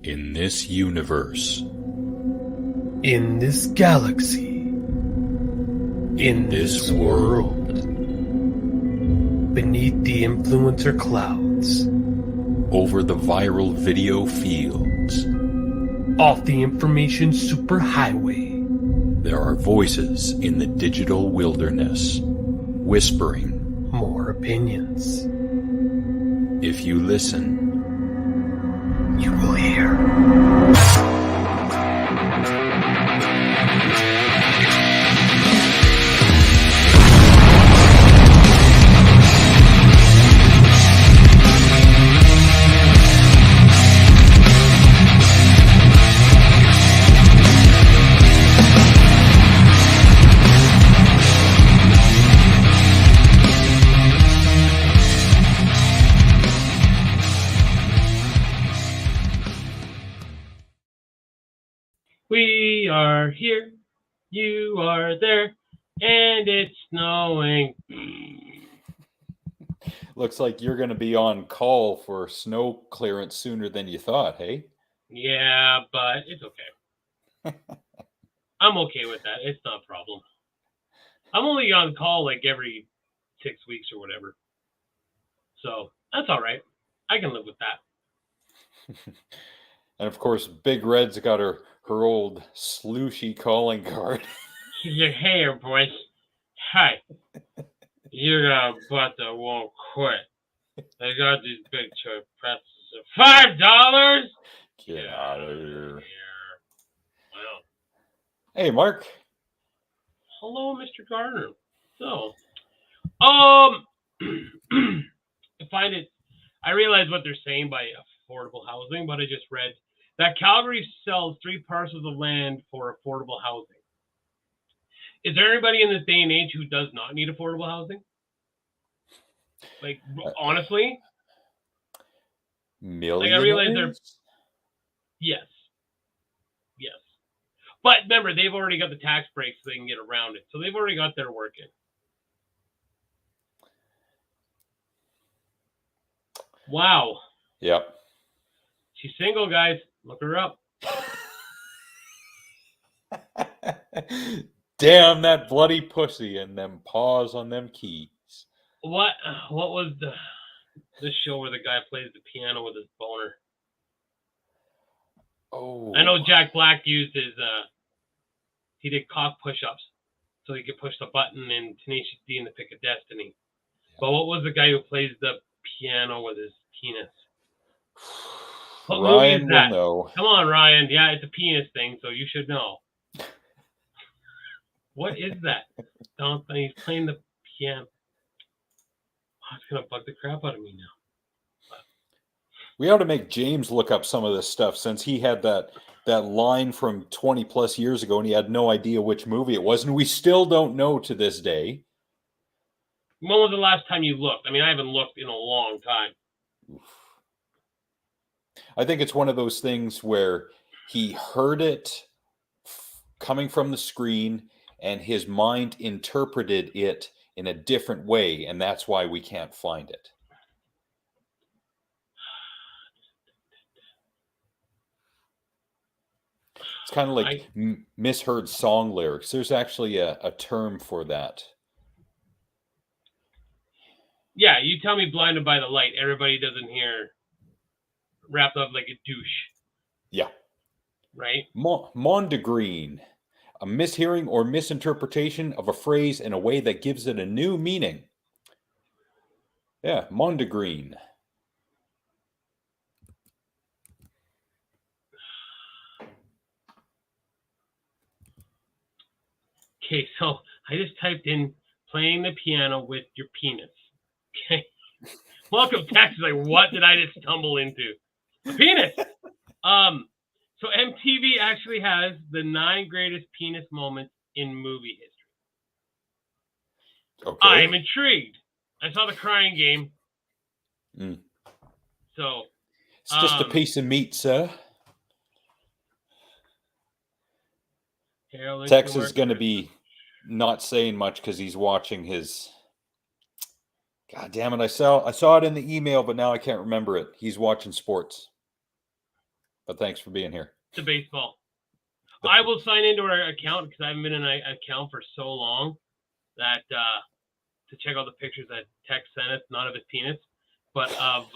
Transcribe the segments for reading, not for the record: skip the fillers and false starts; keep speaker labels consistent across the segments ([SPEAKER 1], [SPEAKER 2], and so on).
[SPEAKER 1] In this universe,
[SPEAKER 2] in this galaxy, in this world, beneath the influencer clouds,
[SPEAKER 1] over the viral video fields,
[SPEAKER 2] off the information superhighway,
[SPEAKER 1] there are voices in the digital wilderness, whispering
[SPEAKER 2] more opinions.
[SPEAKER 1] If you listen,
[SPEAKER 2] you will hear.
[SPEAKER 3] We are here, you are there, and it's snowing.
[SPEAKER 4] Looks like you're going to be on call for snow clearance sooner than you thought, hey?
[SPEAKER 3] Yeah, but it's okay. I'm okay with that. It's not a problem. I'm only on call like every 6 weeks or whatever. So that's all right. I can live with that.
[SPEAKER 4] And of course, Big Red's got her old slooshy calling card.
[SPEAKER 3] She's like, hey, boys. Hi. You got a butt that won't quit. I got these big toy pretzels. $5?
[SPEAKER 4] Get out of here.
[SPEAKER 3] Wow.
[SPEAKER 4] Hey, Mark.
[SPEAKER 3] Hello, Mr. Garner. So, I find it, I realize what they're saying by affordable housing, but I just read that Calgary sells 3 parcels of land for affordable housing. Is there anybody in this day and age who does not need affordable housing? Like, honestly?
[SPEAKER 4] Millionaires?
[SPEAKER 3] Like, I realize they're... Yes. Yes. But remember, they've already got the tax breaks so they can get around it. So they've already got their work in. Wow.
[SPEAKER 4] Yep.
[SPEAKER 3] She's single, guys. Look her up.
[SPEAKER 4] Damn that bloody pussy and them paws on them keys.
[SPEAKER 3] What was the show where the guy plays the piano with his boner?
[SPEAKER 4] Oh.
[SPEAKER 3] I know Jack Black used his he did cock push-ups so he could push the button in Tenacious D in the Pick of Destiny. But what was the guy who plays the piano with his penis? What
[SPEAKER 4] Ryan
[SPEAKER 3] movie is that?
[SPEAKER 4] will know.
[SPEAKER 3] Come on, Ryan. Yeah, it's a penis thing, so you should know. What is that? He's playing the piano. Oh, it's going to bug the crap out of me now.
[SPEAKER 4] We ought to make James look up some of this stuff since he had that line from 20 plus years ago and he had no idea which movie it was. And we still don't know to this day.
[SPEAKER 3] When was the last time you looked? I mean, I haven't looked in a long time.
[SPEAKER 4] Oof. I think it's one of those things where he heard it coming from the screen and his mind interpreted it in a different way, and that's why we can't find it. It's kind of like misheard song lyrics. There's actually a term for that.
[SPEAKER 3] Yeah, you tell me Blinded by the Light. Everybody doesn't hear wrapped up like a douche.
[SPEAKER 4] Yeah.
[SPEAKER 3] Right?
[SPEAKER 4] Mondegreen. A mishearing or misinterpretation of a phrase in a way that gives it a new meaning. Yeah, mondegreen.
[SPEAKER 3] Okay, so I just typed in playing the piano with your penis. Okay. Welcome text. Like, what did I just stumble into? Penis. So MTV actually has the 9 greatest penis moments in movie history.
[SPEAKER 4] Okay.
[SPEAKER 3] I'm intrigued. I saw the Crying Game. So
[SPEAKER 4] it's just a piece of meat, sir. Tex is going to be not saying much because he's watching his God damn it! I saw it in the email, but now I can't remember it. He's watching sports. but thanks for being here.
[SPEAKER 3] to baseball. I will sign into our account because I haven't been in an account for so long that to check out the pictures that Tex sent us, not of his penis, but of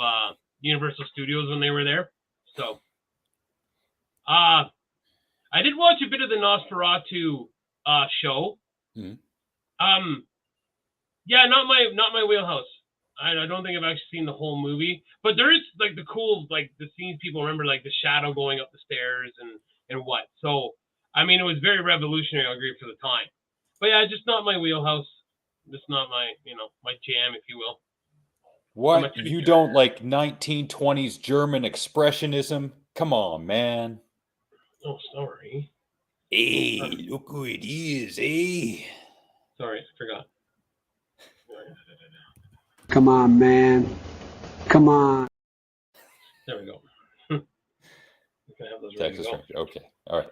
[SPEAKER 3] Universal Studios when they were there. So, I did watch a bit of the Nosferatu show.
[SPEAKER 4] Mm-hmm.
[SPEAKER 3] Yeah, not my wheelhouse. I don't think I've actually seen the whole movie, but there is like the cool, like the scenes people remember, like the shadow going up the stairs and what. So, I mean, it was very revolutionary, I agree, for the time. But yeah, just not my wheelhouse. Just not my, my jam, if you will.
[SPEAKER 4] What? You don't like 1920s German expressionism? Come on, man.
[SPEAKER 3] Oh, sorry.
[SPEAKER 4] Hey, look who it is, eh?
[SPEAKER 3] Sorry, I forgot.
[SPEAKER 5] Come on, man. Come on.
[SPEAKER 3] There we go. Can I have those ready to
[SPEAKER 4] Texas
[SPEAKER 3] go?
[SPEAKER 4] Okay. All right.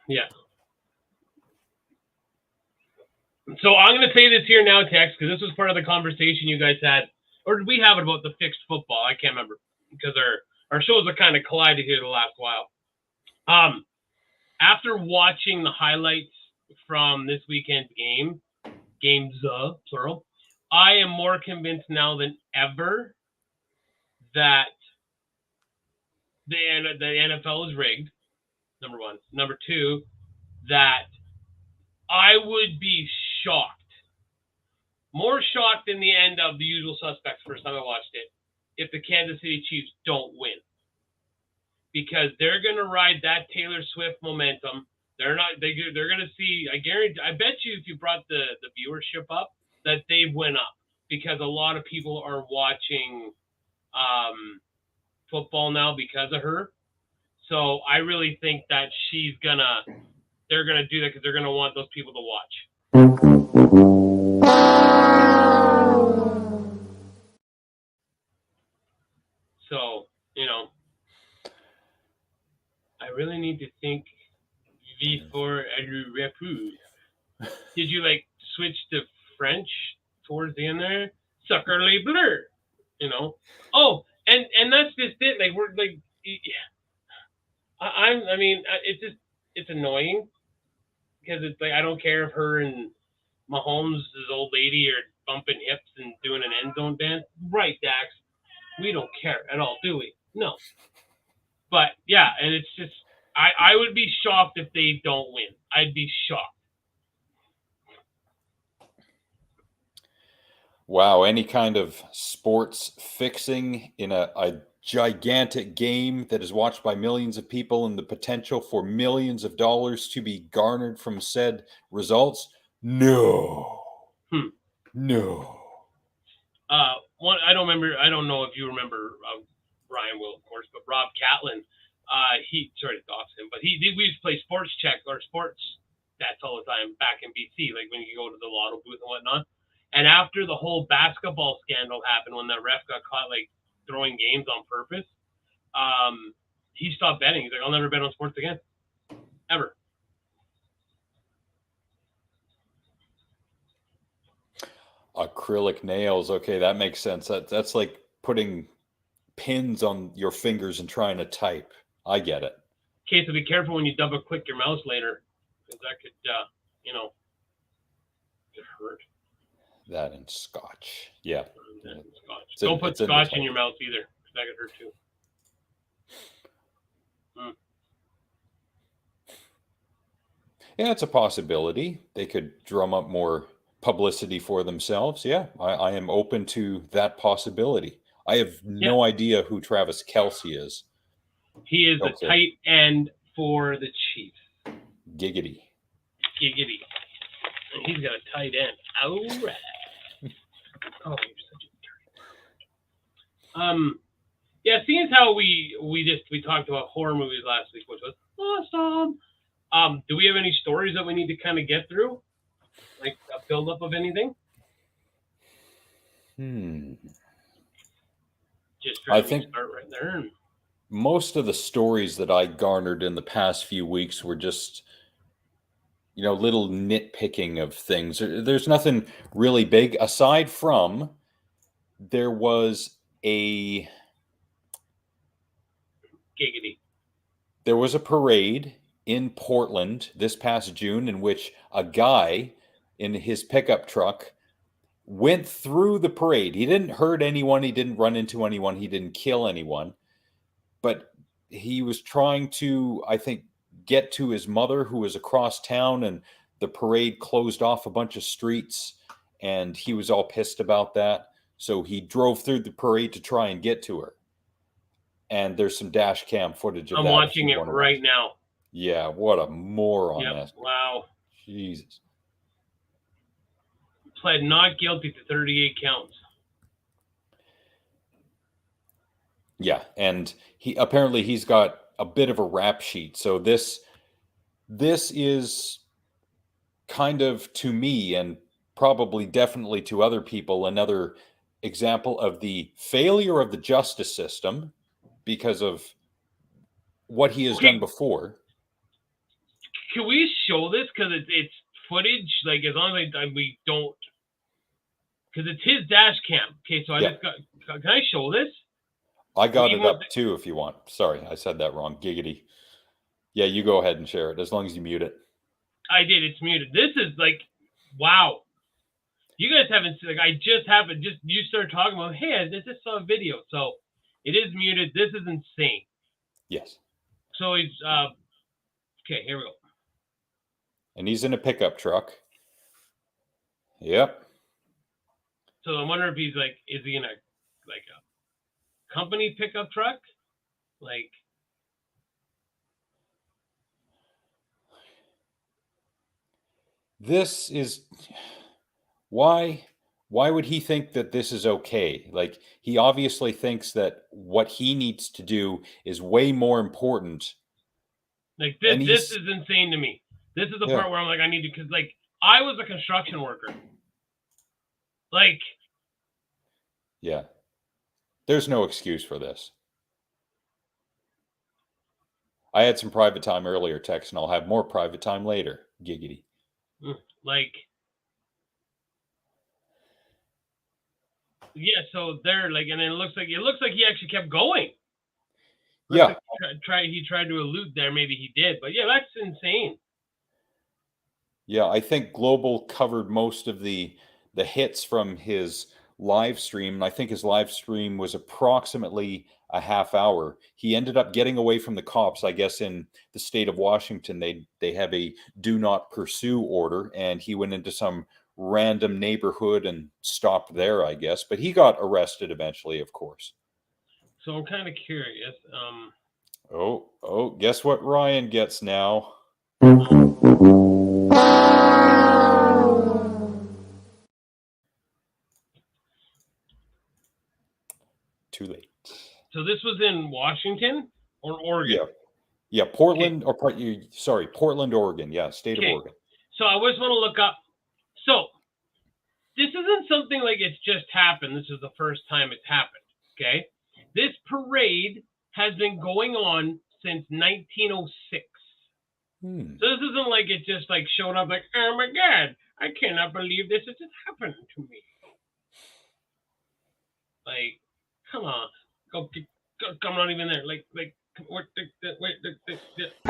[SPEAKER 3] Yeah. So I'm going to say this here now, Tex, because this was part of the conversation you guys had, or did we have it about the fixed football? I can't remember because our shows are kind of collided here the last while. After watching the highlights from this weekend's games plural, I am more convinced now than ever that the NFL is rigged, number one. Number two, that I would be shocked, more shocked than the end of The Usual Suspects first time I watched it, if the Kansas City Chiefs don't win. Because they're going to ride that Taylor Swift momentum. They're going to see, I bet you if you brought the viewership up, that they went up. Because a lot of people are watching football now because of her. So I really think that they're going to do that because they're going to want those people to watch. So, I really need to think before I repose. Did you switch to French towards the end there? Sucker les bleus, Oh, and that's just it. We're it's annoying because it's I don't care if her and Mahomes' old lady are bumping hips and doing an end zone dance. Right, Dax. We don't care at all, do we? No. But yeah, and it's just I would be shocked if they don't win. I'd be shocked.
[SPEAKER 4] Wow, any kind of sports fixing in a gigantic game that is watched by millions of people and the potential for millions of dollars to be garnered from said results? No. No.
[SPEAKER 3] One I don't know if you remember Brian will, of course, but Rob Catlin, sorry to dox him, but we used to play sports check or sports stats all the time back in BC, like when you go to the lotto booth and whatnot. And after the whole basketball scandal happened, when that ref got caught throwing games on purpose, he stopped betting. He's like, I'll never bet on sports again, ever.
[SPEAKER 4] Acrylic nails. Okay, that makes sense. That's like putting pins on your fingers and trying to type. I get it.
[SPEAKER 3] Okay, so be careful when you double click your mouse later, because that could, get hurt.
[SPEAKER 4] That and scotch. Yeah.
[SPEAKER 3] Scotch. Don't put scotch in your mouth either, because that could hurt too.
[SPEAKER 4] Yeah, it's a possibility. They could drum up more publicity for themselves. Yeah, I am open to that possibility. I have no idea who Travis Kelce is.
[SPEAKER 3] He is a tight end for the Chiefs.
[SPEAKER 4] Giggity.
[SPEAKER 3] And he's got a tight end. All right. Oh, you're such a dirty. Yeah, seeing as how we talked about horror movies last week, which was awesome. Do we have any stories that we need to kind of get through? Like a build-up of anything?
[SPEAKER 4] I think
[SPEAKER 3] start right there.
[SPEAKER 4] Most of the stories that I garnered in the past few weeks were just, little nitpicking of things. There's nothing really big aside from there was a
[SPEAKER 3] giggity.
[SPEAKER 4] there was a parade in Portland this past June in which a guy in his pickup truck went through the parade. He didn't hurt anyone. He didn't run into anyone. He didn't kill anyone. But he was trying to, I think, get to his mother who was across town, and the parade closed off a bunch of streets, and he was all pissed about that. So he drove through the parade to try and get to her. And there's some dash cam footage of
[SPEAKER 3] I'm
[SPEAKER 4] that.
[SPEAKER 3] watching it right now.
[SPEAKER 4] Yeah, what a moron.
[SPEAKER 3] Yep. Wow.
[SPEAKER 4] Jesus.
[SPEAKER 3] Pled not guilty to 38 counts.
[SPEAKER 4] Yeah, and he's got a bit of a rap sheet. So this is kind of, to me, and probably definitely to other people, another example of the failure of the justice system because of what he has done before.
[SPEAKER 3] Can we show this? Because it's footage, like, as long as we don't, because it's his dash cam. Okay, so I just got, can I show this?
[SPEAKER 4] I got it up too if you want. Sorry, I said that wrong. Giggity. Yeah, you go ahead and share it as long as you mute it.
[SPEAKER 3] I did. It's muted. This is like, wow. You guys haven't seen, like, I just happened, you started talking about, hey, I just saw a video. So it is muted. This is insane.
[SPEAKER 4] Yes.
[SPEAKER 3] So he's, okay, here we go.
[SPEAKER 4] And he's in a pickup truck. Yep.
[SPEAKER 3] So I wonder if he's like, is he in a company pickup truck? Like,
[SPEAKER 4] this is why would he think that this is okay? Like, he obviously thinks that what he needs to do is way more important.
[SPEAKER 3] Like, this is insane to me. This is the part where I'm like, I need to, because, like, I was a construction worker. Like,
[SPEAKER 4] yeah, there's no excuse for this. I had some private time earlier, Tex, and I'll have more private time later. Giggity.
[SPEAKER 3] Like, yeah, so they're like, and then it looks like he actually kept going.
[SPEAKER 4] Yeah.
[SPEAKER 3] He tried to elude there. Maybe he did, but yeah, that's insane.
[SPEAKER 4] Yeah, I think Global covered most of the hits from his live stream, and I think his live stream was approximately a half hour. He ended up getting away from the cops. I guess in the state of Washington, they have a do not pursue order, and he went into some random neighborhood and stopped there, I guess. But he got arrested eventually, of course.
[SPEAKER 3] So I'm kind of curious.
[SPEAKER 4] Guess what Ryan gets now? Too late.
[SPEAKER 3] So this was in Washington or Oregon?
[SPEAKER 4] Yeah, Portland, okay. Portland, Oregon. Yeah, state of Oregon.
[SPEAKER 3] So I always want to look up. So this isn't something like it's just happened. This is the first time it's happened. Okay, this parade has been going on since 1906. So this isn't like it just like showed up like, oh my God, I cannot believe this has just happened to me. Like, come on, go, I'm not even there. Like, wait.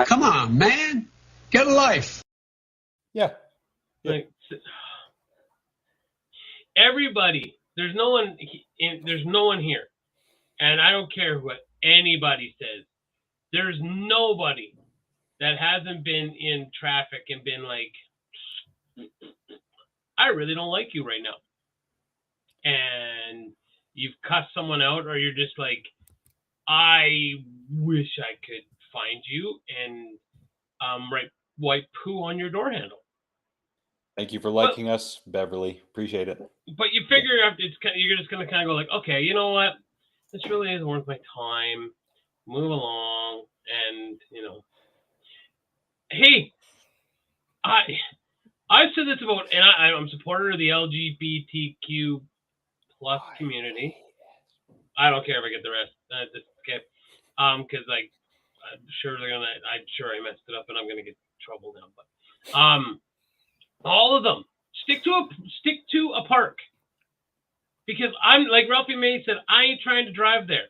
[SPEAKER 5] Come on, man, get a life.
[SPEAKER 4] Yeah.
[SPEAKER 3] Like, everybody, there's no one here, and I don't care what anybody says. There's nobody that hasn't been in traffic and been like, I really don't like you right now. And you've cussed someone out, or you're just like, I wish I could find you and wipe poo on your door handle.
[SPEAKER 4] Thank you for liking us, Beverly. Appreciate it.
[SPEAKER 3] But you figure out you're just gonna kind of go like, okay, you know what? This really isn't worth my time. Move along, and hey, I've said this about, and I'm a supporter of the LGBTQ plus community. I don't care if I get the rest. Okay, because like I'm sure I messed it up, and I'm gonna get in trouble now. But all of them stick to a park, because I'm like Ralphie May said, I ain't trying to drive there.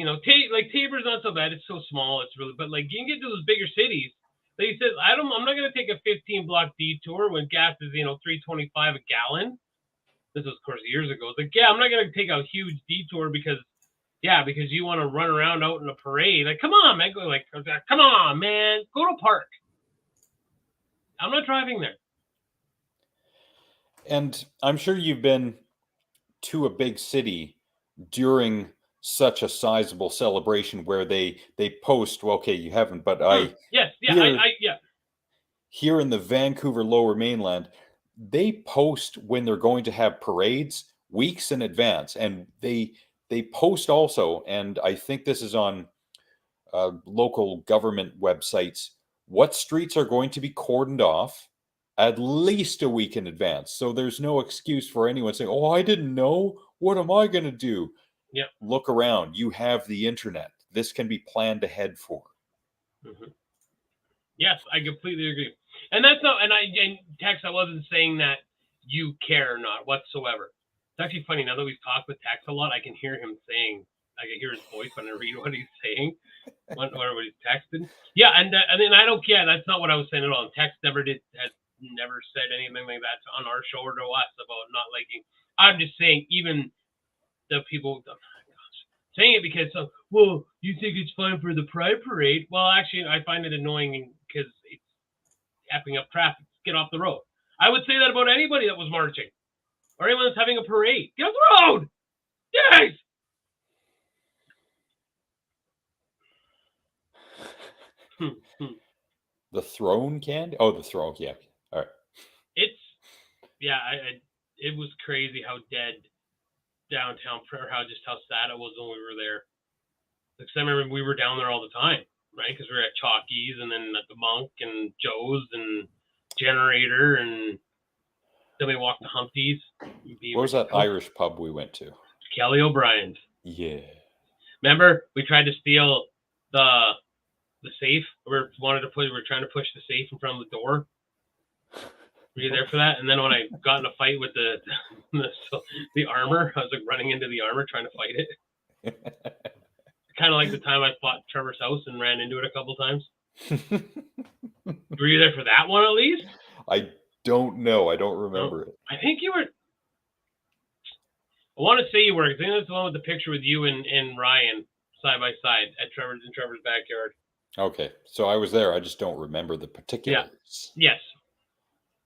[SPEAKER 3] You know, like Tabor's not so bad. It's so small. It's really, but like you can get to those bigger cities. Like he says, I'm not gonna take a 15-block detour when gas is, you know, $3.25 a gallon. This was, of course, years ago. It's like, yeah, I'm not gonna take a huge detour because you want to run around out in a parade. Like, come on, man. Come on, man. Go to a park. I'm not driving there.
[SPEAKER 4] And I'm sure you've been to a big city during such a sizable celebration where they post. Well, okay, you haven't, but
[SPEAKER 3] Yes, yeah,
[SPEAKER 4] here, here in the Vancouver Lower Mainland, they post when they're going to have parades weeks in advance, and they post also, and I think this is on local government websites, what streets are going to be cordoned off at least a week in advance. So there's no excuse for anyone saying, "Oh, I didn't know. What am I going to do?"
[SPEAKER 3] Yeah.
[SPEAKER 4] Look around. You have the internet. This can be planned ahead for.
[SPEAKER 3] Mm-hmm. Yes, I completely agree. And that's not, and Tex, I wasn't saying that you care or not whatsoever. It's actually funny, now that we've talked with Tex a lot, I can hear him saying, I can hear his voice when I read what he's saying, what he's texting. Yeah, and then I don't care. That's not what I was saying at all. Tex has never said anything like that on our show or to us about not liking. I'm just saying, even the people, saying it because, well, you think it's fine for the Pride Parade? Well, actually, I find it annoying because it's tapping up traffic. Get off the road. I would say that about anybody that was marching or anyone that's having a parade. Get off the road! Yes!
[SPEAKER 4] The throne candy? Oh, the throne, yeah. All right.
[SPEAKER 3] It was crazy how dead downtown, or how sad it was when we were there. Because I remember we were down there all the time, right? Because we were at Chalky's and then at the Monk and Joe's and Generator, and then we walked to Humpty's.
[SPEAKER 4] What was that Irish pub we went to?
[SPEAKER 3] Kelly O'Brien's.
[SPEAKER 4] Yeah.
[SPEAKER 3] Remember, we tried to steal the safe. We were trying to push the safe in front of the door. Were you there for that? And then when I got in a fight with the armor, I was like running into the armor trying to fight it. Kind of like the time I fought Trevor's house and ran into it a couple times. Were you there for that one at least?
[SPEAKER 4] I don't know. I don't remember it.
[SPEAKER 3] I think you were. I want to say you were. I think that's the one with the picture with you and Ryan side by side in Trevor's backyard.
[SPEAKER 4] Okay, so I was there. I just don't remember the particulars.
[SPEAKER 3] Yeah. Yes.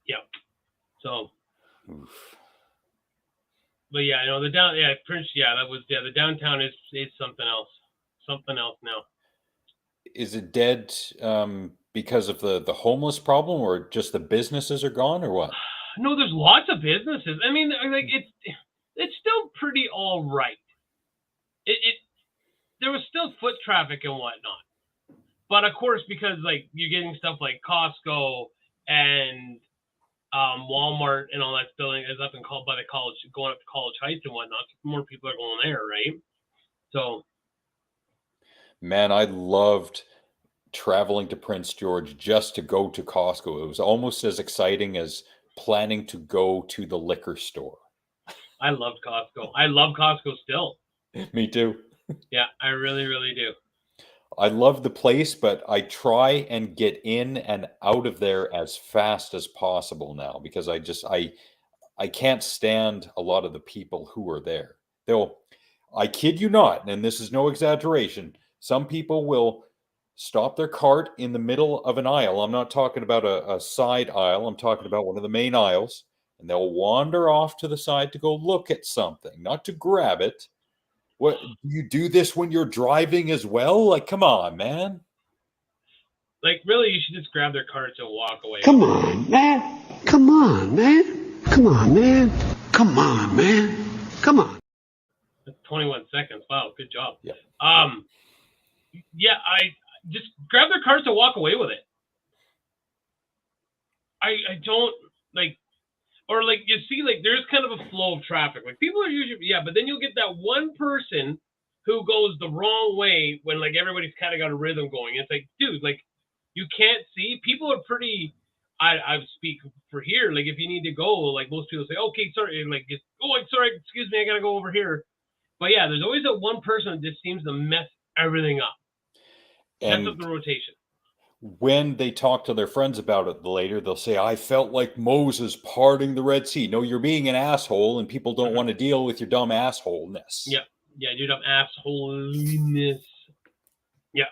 [SPEAKER 3] Yeah. So.
[SPEAKER 4] Oof.
[SPEAKER 3] But yeah, I know the downtown is something else. Something else now.
[SPEAKER 4] Is it dead because of the homeless problem, or just the businesses are gone, or what?
[SPEAKER 3] No, there's lots of businesses. I mean, like it's still pretty all right. There was still foot traffic and whatnot, but of course, because like you're getting stuff like Costco and Walmart and all that building is up and called by the college, going up to College Heights and whatnot. More people are going there, right? So,
[SPEAKER 4] man, I loved traveling to Prince George just to go to Costco. It was almost as exciting as planning to go to the liquor store.
[SPEAKER 3] I loved Costco. I love Costco still.
[SPEAKER 4] Me too.
[SPEAKER 3] Yeah, I really, really do.
[SPEAKER 4] I love the place, but I try and get in and out of there as fast as possible now because I can't stand a lot of the people who are there. I kid you not, and this is no exaggeration, some people will stop their cart in the middle of an aisle. I'm not talking about a side aisle. I'm talking about one of the main aisles, and they'll wander off to the side to go look at something, not to grab it. What, do you do this when you're driving as well? Like, come on, man.
[SPEAKER 3] Like, really, you should just grab their carts and walk away.
[SPEAKER 5] Come on, man. Come on, man. Come on, man. Come on, man. Come on.
[SPEAKER 3] 21 seconds. Wow, good job.
[SPEAKER 4] Yeah.
[SPEAKER 3] Yeah, I just grab their carts and walk away with it. I don't like. Or like you see, like there's kind of a flow of traffic. Like people are usually, but then you'll get that one person who goes the wrong way when like everybody's kind of got a rhythm going. It's like, dude, like you can't see. People are pretty. I speak for here. Like if you need to go, like most people say, okay, sorry, like I'm sorry, excuse me, I gotta go over here. But yeah, there's always that one person that just seems to mess everything up. Mess up
[SPEAKER 4] And
[SPEAKER 3] the rotation.
[SPEAKER 4] when they talk to their friends about it later, they'll say, I felt like Moses parting the Red Sea. No, you're being an asshole, and people don't want to deal with your dumb assholeness.
[SPEAKER 3] Yeah. Yeah, dude, I'm assholiness. Yeah.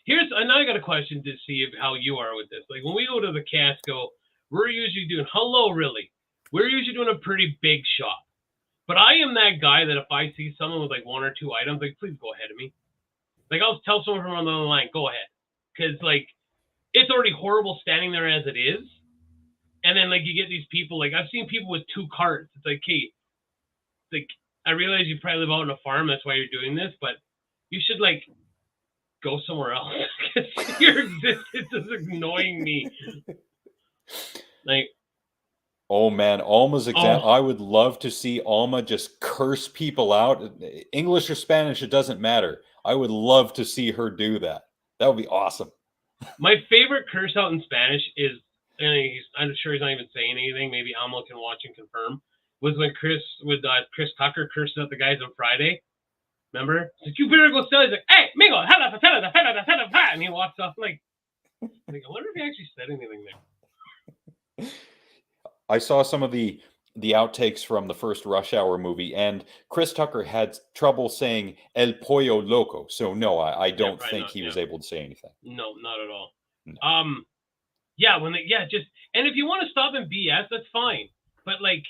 [SPEAKER 3] Now I got a question to see how you are with this. Like when we go to the Casco, we're usually doing we're usually doing a pretty big shop. But I am that guy that if I see someone with like one or two items, like please go ahead of me. Like I'll tell someone from on the other line, go ahead. Because like it's already horrible standing there as it is. And then like you get these people, like I've seen people with two carts. It's like, hey, like I realize you probably live out on a farm, that's why you're doing this, but you should like go somewhere else. Your existence is annoying me. Like,
[SPEAKER 4] oh man, Alma's example. I would love to see Alma just curse people out. English or Spanish, it doesn't matter. I would love to see her do that. That would be awesome.
[SPEAKER 3] My favorite curse out in Spanish is, and I'm sure he's not even saying anything. Maybe Alma can watch and confirm. Was when Chris Tucker cursed out the guys on Friday. Remember? He's like, you better go sell. He's like, hey, Migo, and he walks off like I wonder if he actually said anything there.
[SPEAKER 4] I saw some of the outtakes from the first Rush Hour movie, and Chris Tucker had trouble saying El Pollo Loco. So no, I don't think he was able to say anything.
[SPEAKER 3] No, not at all.
[SPEAKER 4] No.
[SPEAKER 3] Yeah, and if you want to stop in BS, that's fine. But like,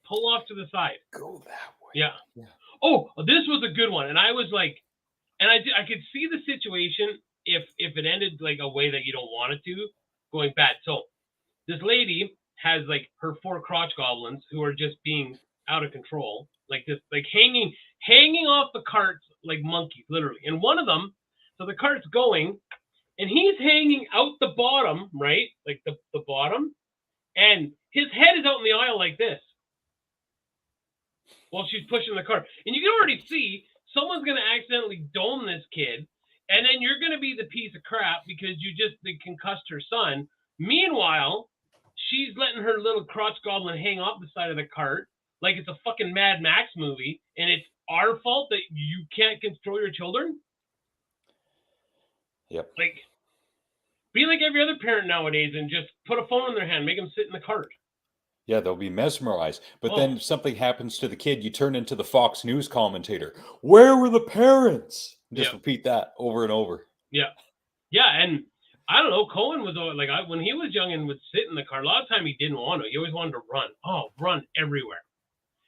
[SPEAKER 3] pull off to the side.
[SPEAKER 4] Go that way.
[SPEAKER 3] Yeah. Oh, this was a good one, and I was like, and I could see the situation if it ended like a way that you don't want it to, going bad. So this lady has like her 4 crotch goblins who are just being out of control, like this, like hanging off the carts like monkeys, literally. And one of them, so the cart's going, and he's hanging out the bottom, right, like the bottom, and his head is out in the aisle like this while she's pushing the cart. And you can already see someone's going to accidentally dome this kid, and then you're going to be the piece of crap because they concussed her son. Meanwhile, she's letting her little crotch goblin hang off the side of the cart like it's a fucking Mad Max movie, and it's our fault that you can't control your children?
[SPEAKER 4] Yep.
[SPEAKER 3] Like, be like every other parent nowadays and just put a phone in their hand, make them sit in the cart.
[SPEAKER 4] Yeah, they'll be mesmerized. But then something happens to the kid, you turn into the Fox News commentator. Where were the parents? Just repeat that over and over.
[SPEAKER 3] Yeah. Yeah, and I don't know, Cohen was like, when he was young and would sit in the car, a lot of time he didn't want to. He always wanted to run. Oh, run everywhere.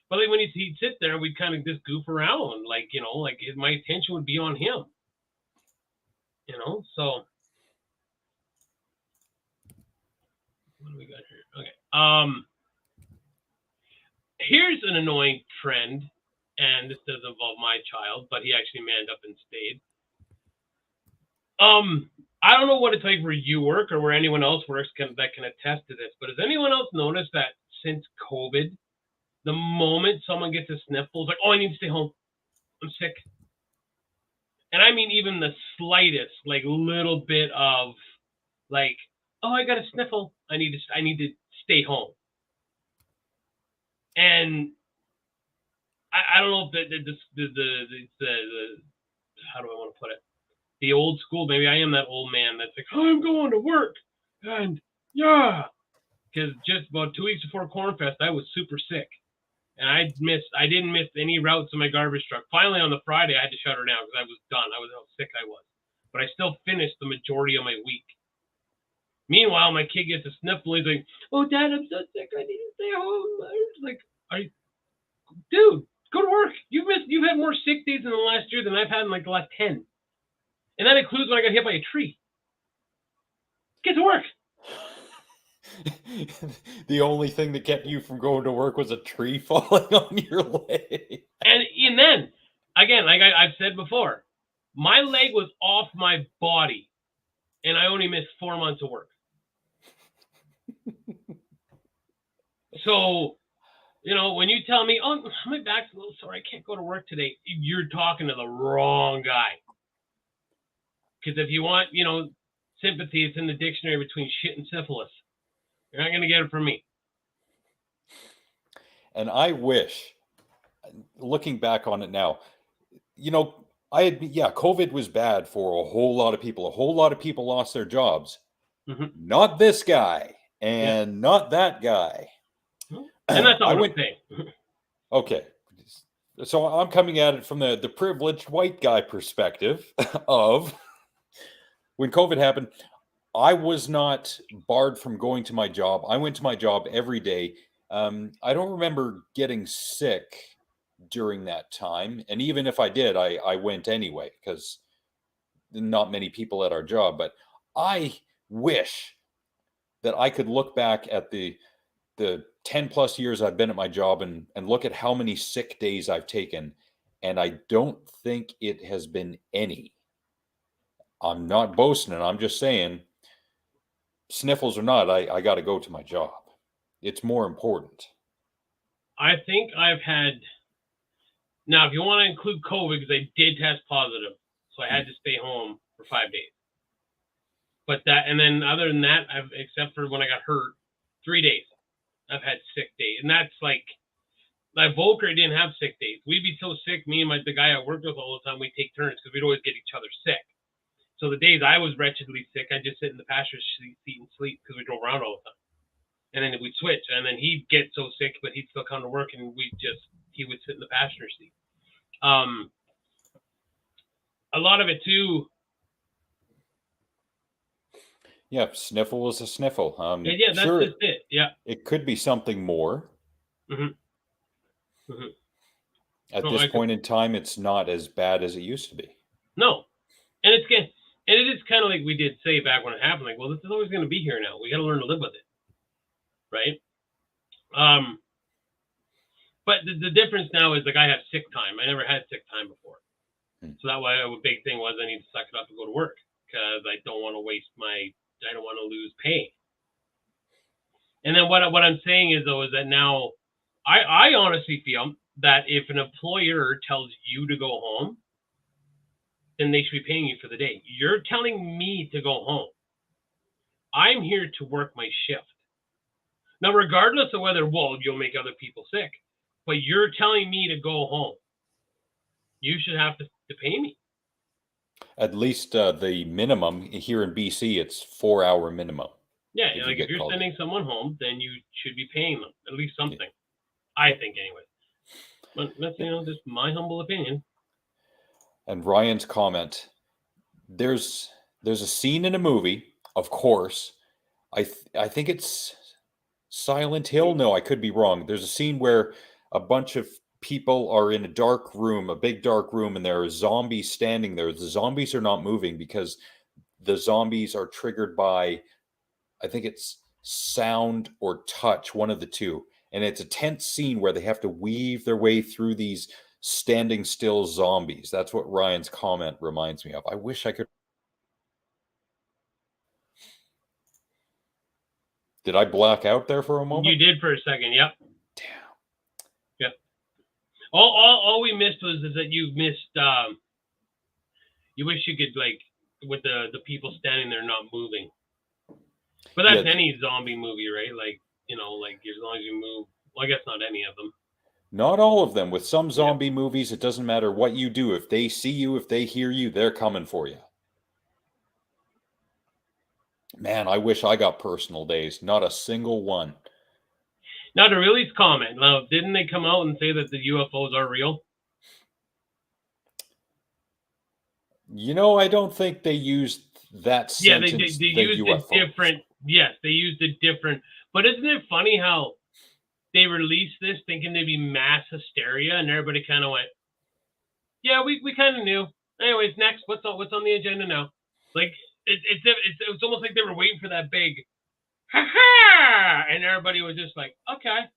[SPEAKER 3] But like when he'd sit there, we'd kind of just goof around. Like, like my attention would be on him. So what do we got here? Okay. Here's an annoying trend, and this doesn't involve my child, but he actually manned up and stayed. I don't know what it's like where you work or where anyone else works that can attest to this, but has anyone else noticed that since COVID, the moment someone gets a sniffle, it's like, oh, I need to stay home. I'm sick. And I mean even the slightest, like little bit of like, oh, I got a sniffle. I need to stay home. And I don't know if the how do I want to put it? The old school, maybe I am that old man that's like, oh, I'm going to work. And yeah, because just about 2 weeks before Cornfest, I was super sick. And I didn't miss any routes in my garbage truck. Finally, on the Friday, I had to shut her down because I was done. I was how sick I was. But I still finished the majority of my week. Meanwhile, my kid gets a sniffle. He's like, oh, Dad, I'm so sick. I need to stay home. I was like, dude, go to work. You've had more sick days in the last year than I've had in like the last 10. And that includes when I got hit by a tree. Get to work.
[SPEAKER 4] The only thing that kept you from going to work was a tree falling on your leg.
[SPEAKER 3] And then, again, like I've said before, my leg was off my body, and I only missed 4 months of work. So, when you tell me, oh, my back's a little sore, I can't go to work today, you're talking to the wrong guy. Because if you want, sympathy, it's in the dictionary between shit and syphilis. You're not going to get it from me.
[SPEAKER 4] And I wish, looking back on it now, COVID was bad for a whole lot of people. A whole lot of people lost their jobs.
[SPEAKER 3] Mhm.
[SPEAKER 4] Not this guy and not that guy.
[SPEAKER 3] And that's not
[SPEAKER 4] I
[SPEAKER 3] what
[SPEAKER 4] went,
[SPEAKER 3] I'm saying.
[SPEAKER 4] okay. So I'm coming at it from the privileged white guy perspective of when COVID happened. I was not barred from going to my job. I went to my job every day. I don't remember getting sick during that time. And even if I did, I went anyway because not many people at our job. But I wish that I could look back at the 10 plus years I've been at my job and look at how many sick days I've taken. And I don't think it has been any. I'm not boasting, I'm just saying, sniffles or not, I got to go to my job. It's more important.
[SPEAKER 3] I think I've had, now if you want to include COVID, because I did test positive, so I had to stay home for 5 days. But that, and then other than that, except for when I got hurt, 3 days, I've had sick days. And that's like Volker didn't have sick days. We'd be so sick, me and the guy I worked with all the time, we'd take turns because we'd always get each other sick. So the days I was wretchedly sick, I'd just sit in the passenger seat and sleep because we drove around all the time. And then we'd switch, and then he'd get so sick, but he'd still come to work, and he would sit in the passenger seat. A lot of it too.
[SPEAKER 4] Yeah, sniffle was a sniffle.
[SPEAKER 3] Yeah, that's
[SPEAKER 4] sure,
[SPEAKER 3] just it. Yeah.
[SPEAKER 4] It could be something more.
[SPEAKER 3] Mm-hmm. Mm-hmm.
[SPEAKER 4] At this point in time, it's not as bad as it used to be.
[SPEAKER 3] No, and it is kind of like we did say back when it happened. Like, well, this is always going to be here now. We got to learn to live with it, right? But the difference now is like I have sick time. I never had sick time before, so that why a big thing was I need to suck it up and go to work because I don't want to I don't want to lose pay. And then what I'm saying is though is that now I honestly feel that if an employer tells you to go home, then they should be paying you for the day. You're telling me to go home. I'm here to work my shift. Now, regardless of whether, you'll make other people sick, but you're telling me to go home. You should have to pay me.
[SPEAKER 4] At least the minimum here in BC, it's 4 hour minimum.
[SPEAKER 3] Yeah, if you're sending someone home, then you should be paying them at least something. Yeah. I think anyway. But that's just my humble opinion.
[SPEAKER 4] And Ryan's comment: there's a scene in a movie, of course. I think it's Silent Hill. No, I could be wrong. There's a scene where a bunch of people are in a dark room, a big dark room, and there are zombies standing there. The zombies are not moving because the zombies are triggered by, I think it's sound or touch, one of the two. And it's a tense scene where they have to weave their way through these standing still zombies. That's what Ryan's comment reminds me of. I wish I could. Did I black out there for a moment?
[SPEAKER 3] You did for a second, yep.
[SPEAKER 4] Damn.
[SPEAKER 3] Yep. All we missed was that you missed. You wish you could with the people standing there not moving. But that's any zombie movie, right? As long as you move. Well, I guess not any of them.
[SPEAKER 4] Not all of them. With some zombie movies, it doesn't matter what you do. If they see you, if they hear you, they're coming for you. Man, I wish I got personal days. Not a single one.
[SPEAKER 3] Now, to release comment. Now, didn't they come out and say that the UFOs are real?
[SPEAKER 4] I don't think they used that sentence.
[SPEAKER 3] Yeah, they used UFOs. A different. Yes, they used a different. But isn't it funny how they released this thinking there'd be mass hysteria, and everybody kind of went, "Yeah, we kind of knew." Anyways, next, what's on the agenda now? It's almost like they were waiting for that big, ha ha, and everybody was just like, "Okay,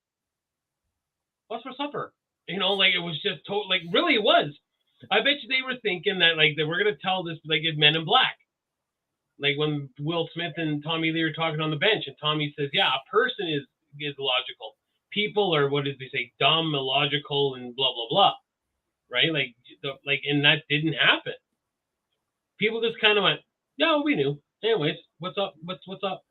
[SPEAKER 3] what's for supper?" It was just total. Really, it was. I bet you they were thinking that they were gonna tell this in Men in Black. When Will Smith and Tommy Lee are talking on the bench, and Tommy says, "Yeah, a person is logical. People are, what did they say, dumb, illogical, and blah blah blah." Right? And that didn't happen. People just kind of went, "Yeah, we knew." Anyways, what's up? What's up?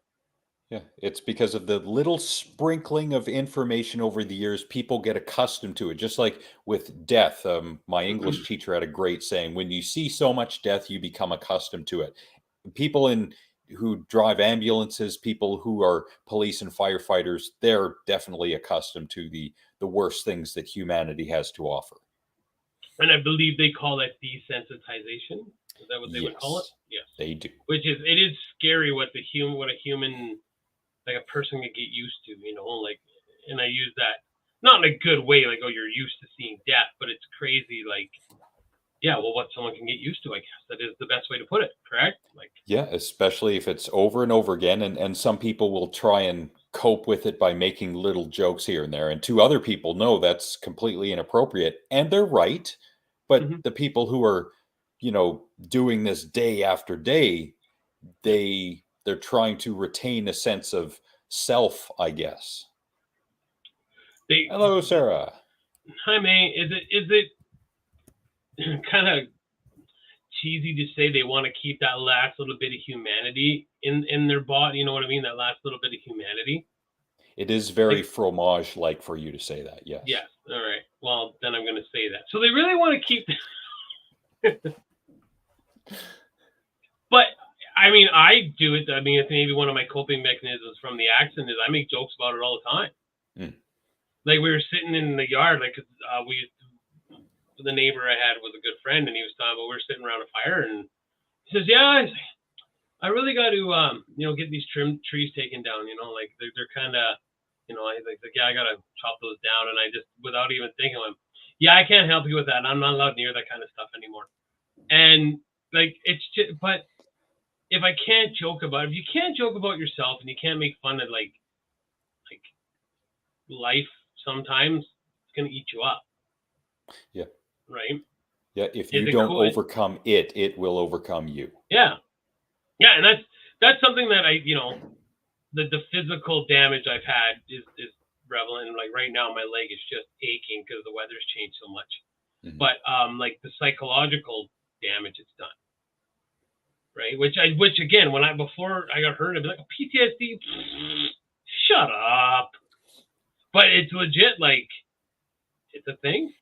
[SPEAKER 4] Yeah, it's because of the little sprinkling of information over the years, people get accustomed to it. Just like with death, my English teacher had a great saying: "When you see so much death, you become accustomed to it." People who drive ambulances, people who are police and firefighters, they're definitely accustomed to the worst things that humanity has to offer.
[SPEAKER 3] And I believe they call that desensitization. Is that what they would call it?
[SPEAKER 4] Yes,
[SPEAKER 3] Yes,
[SPEAKER 4] they do.
[SPEAKER 3] Which is, it is scary what a human, like a person could get used to, like, and I use that not in a good way, like, oh, you're used to seeing death, but it's crazy, like, yeah, well, what someone can get used to, I guess that is the best way to put it, correct? Like,
[SPEAKER 4] Yeah, especially if it's over and over again, and some people will try and cope with it by making little jokes here and there, and to other people, no, that's completely inappropriate, and they're right. But
[SPEAKER 3] Mhm.
[SPEAKER 4] the people who are, doing this day after day, they're trying to retain a sense of self, I guess.
[SPEAKER 3] they,
[SPEAKER 4] Hello, Sarah.
[SPEAKER 3] hi, May, is it kind of cheesy to say they want to keep that last little bit of humanity in their body? You know what I mean? That last little bit of humanity.
[SPEAKER 4] It is very
[SPEAKER 3] Like,
[SPEAKER 4] fromage-like for you to say that, yes.
[SPEAKER 3] yes. All right. Well, then I'm going to say that. So they really want to keep. But I mean, I do it. I mean, it's maybe one of my coping mechanisms from the accident is I make jokes about it all the time.
[SPEAKER 4] Mm.
[SPEAKER 3] Like, we were sitting in the yard, like, the neighbor I had was a good friend, and he was talking about, we were sitting around a fire, and he says, "Yeah, I really got to get these trees taken down. Like, they're kind of, I like, yeah, I got to chop those down." And I just, without even thinking, I'm, yeah, I can't help you with that. I'm not allowed near that kind of stuff anymore. And like, it's just, but if I can't joke about it, if you can't joke about yourself and you can't make fun of like life, sometimes it's gonna eat you up.
[SPEAKER 4] Yeah.
[SPEAKER 3] Right?
[SPEAKER 4] Yeah, if
[SPEAKER 3] Is
[SPEAKER 4] you
[SPEAKER 3] it
[SPEAKER 4] don't
[SPEAKER 3] cool?
[SPEAKER 4] overcome it, it will overcome you.
[SPEAKER 3] Yeah. Yeah, and that's something that the physical damage I've had is prevalent. Like right now, my leg is just aching because the weather's changed so much.
[SPEAKER 4] Mhm.
[SPEAKER 3] But like the psychological damage it's done, right? Which again, before I got hurt, I'd be like, PTSD. Shut up. But it's legit. Like, it's a thing.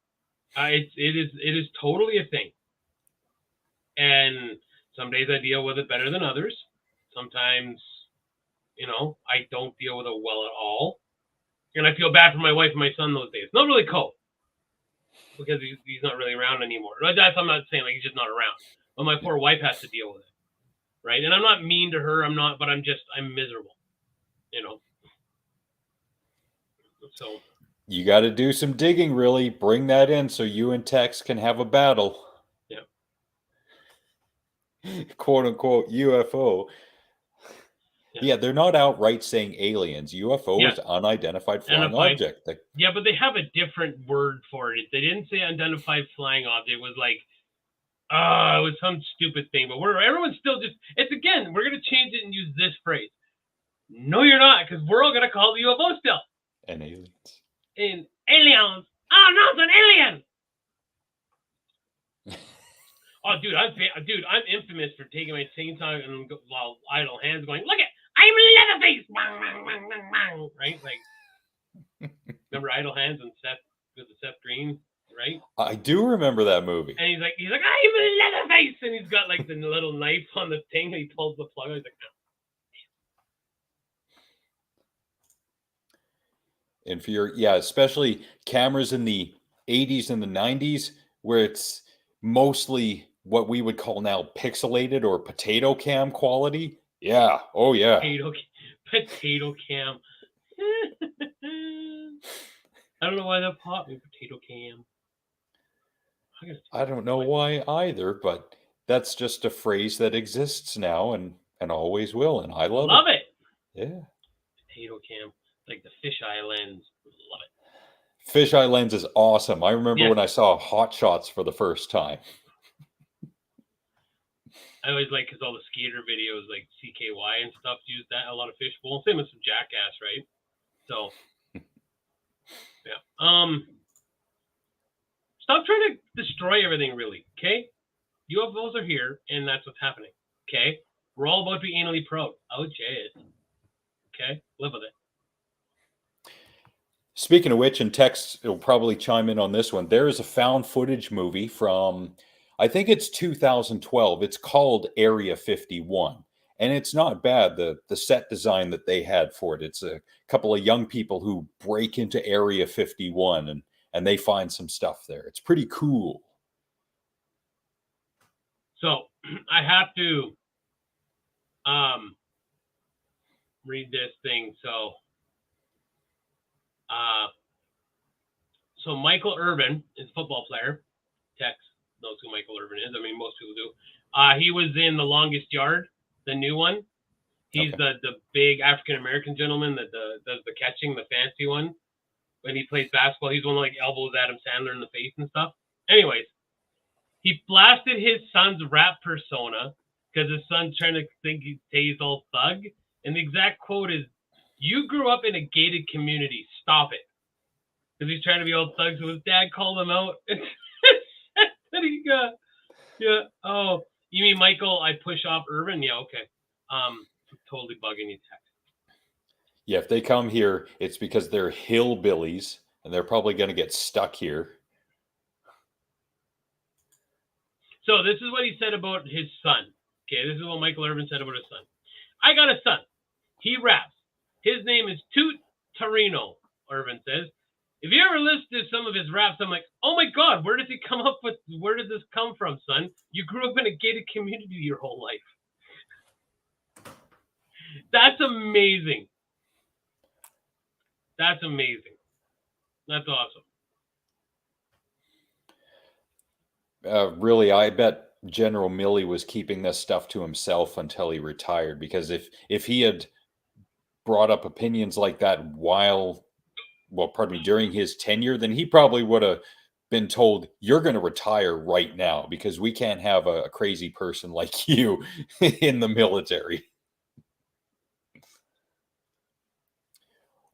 [SPEAKER 3] It is totally a thing. And some days I deal with it better than others. Sometimes, I don't deal with it well at all. And I feel bad for my wife and my son those days. Not really cope, because he's not really around anymore. That's, I'm not saying like he's just not around. But my poor wife has to deal with it. Right? And I'm not mean to her, but I'm miserable. So
[SPEAKER 4] You got to do some digging, really. Bring that in so you and Tex can have a battle.
[SPEAKER 3] Yeah.
[SPEAKER 4] Quote unquote UFO. Yeah, they're not outright saying aliens. UFO is unidentified flying object.
[SPEAKER 3] Yeah, but they have a different word for it. They didn't say unidentified flying object. It was like, it was some stupid thing. But everyone's still just, it's again, we're going to change it and use this phrase. No, you're not, because we're all going to call it UFO still.
[SPEAKER 4] And aliens.
[SPEAKER 3] And aliens. Oh, no, it's an alien. Oh, dude, I'm infamous for taking my chainsaw and while idle hands going, look it, I'm Leatherface. Right? Like, remember Idle Hands and Seth Green, right?
[SPEAKER 4] I do remember that movie.
[SPEAKER 3] And he's like, I'm Leatherface, and he's got like the little knife on the thing, and he pulls the plug. He's like, no.
[SPEAKER 4] And for especially cameras in the 80s and the 90s, where it's mostly what we would call now pixelated or potato cam quality. Yeah. Oh, yeah.
[SPEAKER 3] Potato cam. I don't know why that popped me, potato cam.
[SPEAKER 4] I don't know why either, but that's just a phrase that exists now and always will, and I love
[SPEAKER 3] it.
[SPEAKER 4] Yeah.
[SPEAKER 3] Potato cam. Like the fisheye lens. Love it.
[SPEAKER 4] Fisheye lens is awesome. I remember when I saw Hot Shots for the first time.
[SPEAKER 3] I always like, because all the skater videos like CKY and stuff use that, a lot of fishbowl. Same with some Jackass, right? So yeah. Stop trying to destroy everything, really. Okay? UFOs are here, and that's what's happening. Okay? We're all about to be anally proud. Oh, jeez. Okay, live with it.
[SPEAKER 4] Speaking of which, and Tex will probably chime in on this one. There is a found footage movie from, I think it's 2012. It's called Area 51. And it's not bad, the set design that they had for it. It's a couple of young people who break into Area 51 and they find some stuff there. It's pretty cool.
[SPEAKER 3] So I have to read this thing. So Michael Irvin is a football player. Tex knows who Michael Irvin is. I mean, most people do. He was in The Longest Yard, the new one. He's
[SPEAKER 4] Okay.
[SPEAKER 3] the big African-American gentleman that does the catching, the fancy one. When he plays basketball, he's one that like elbows Adam Sandler in the face and stuff. Anyways, he blasted his son's rap persona because his son's trying to think he's all thug. And the exact quote is, "You grew up in a gated community. Stop it." Because he's trying to be all thug, so his dad called him out. And he got, yeah. Oh, you mean Michael? I push off Irvin? Yeah, okay. I'm totally bugging you, Tex.
[SPEAKER 4] Yeah, if they come here, it's because they're hillbillies and they're probably going to get stuck here.
[SPEAKER 3] So this is what he said about his son. Okay, this is what Michael Irvin said about his son. "I got a son. He raps. His name is Toot Torino," Irvin says. "If you ever listen to some of his raps, I'm like, oh my God, where did this come from, son? You grew up in a gated community your whole life." That's amazing. That's amazing. That's awesome.
[SPEAKER 4] Really, I bet General Milley was keeping this stuff to himself until he retired, because if he had brought up opinions like that during his tenure, then he probably would have been told, "You're going to retire right now because we can't have a crazy person like you in the military."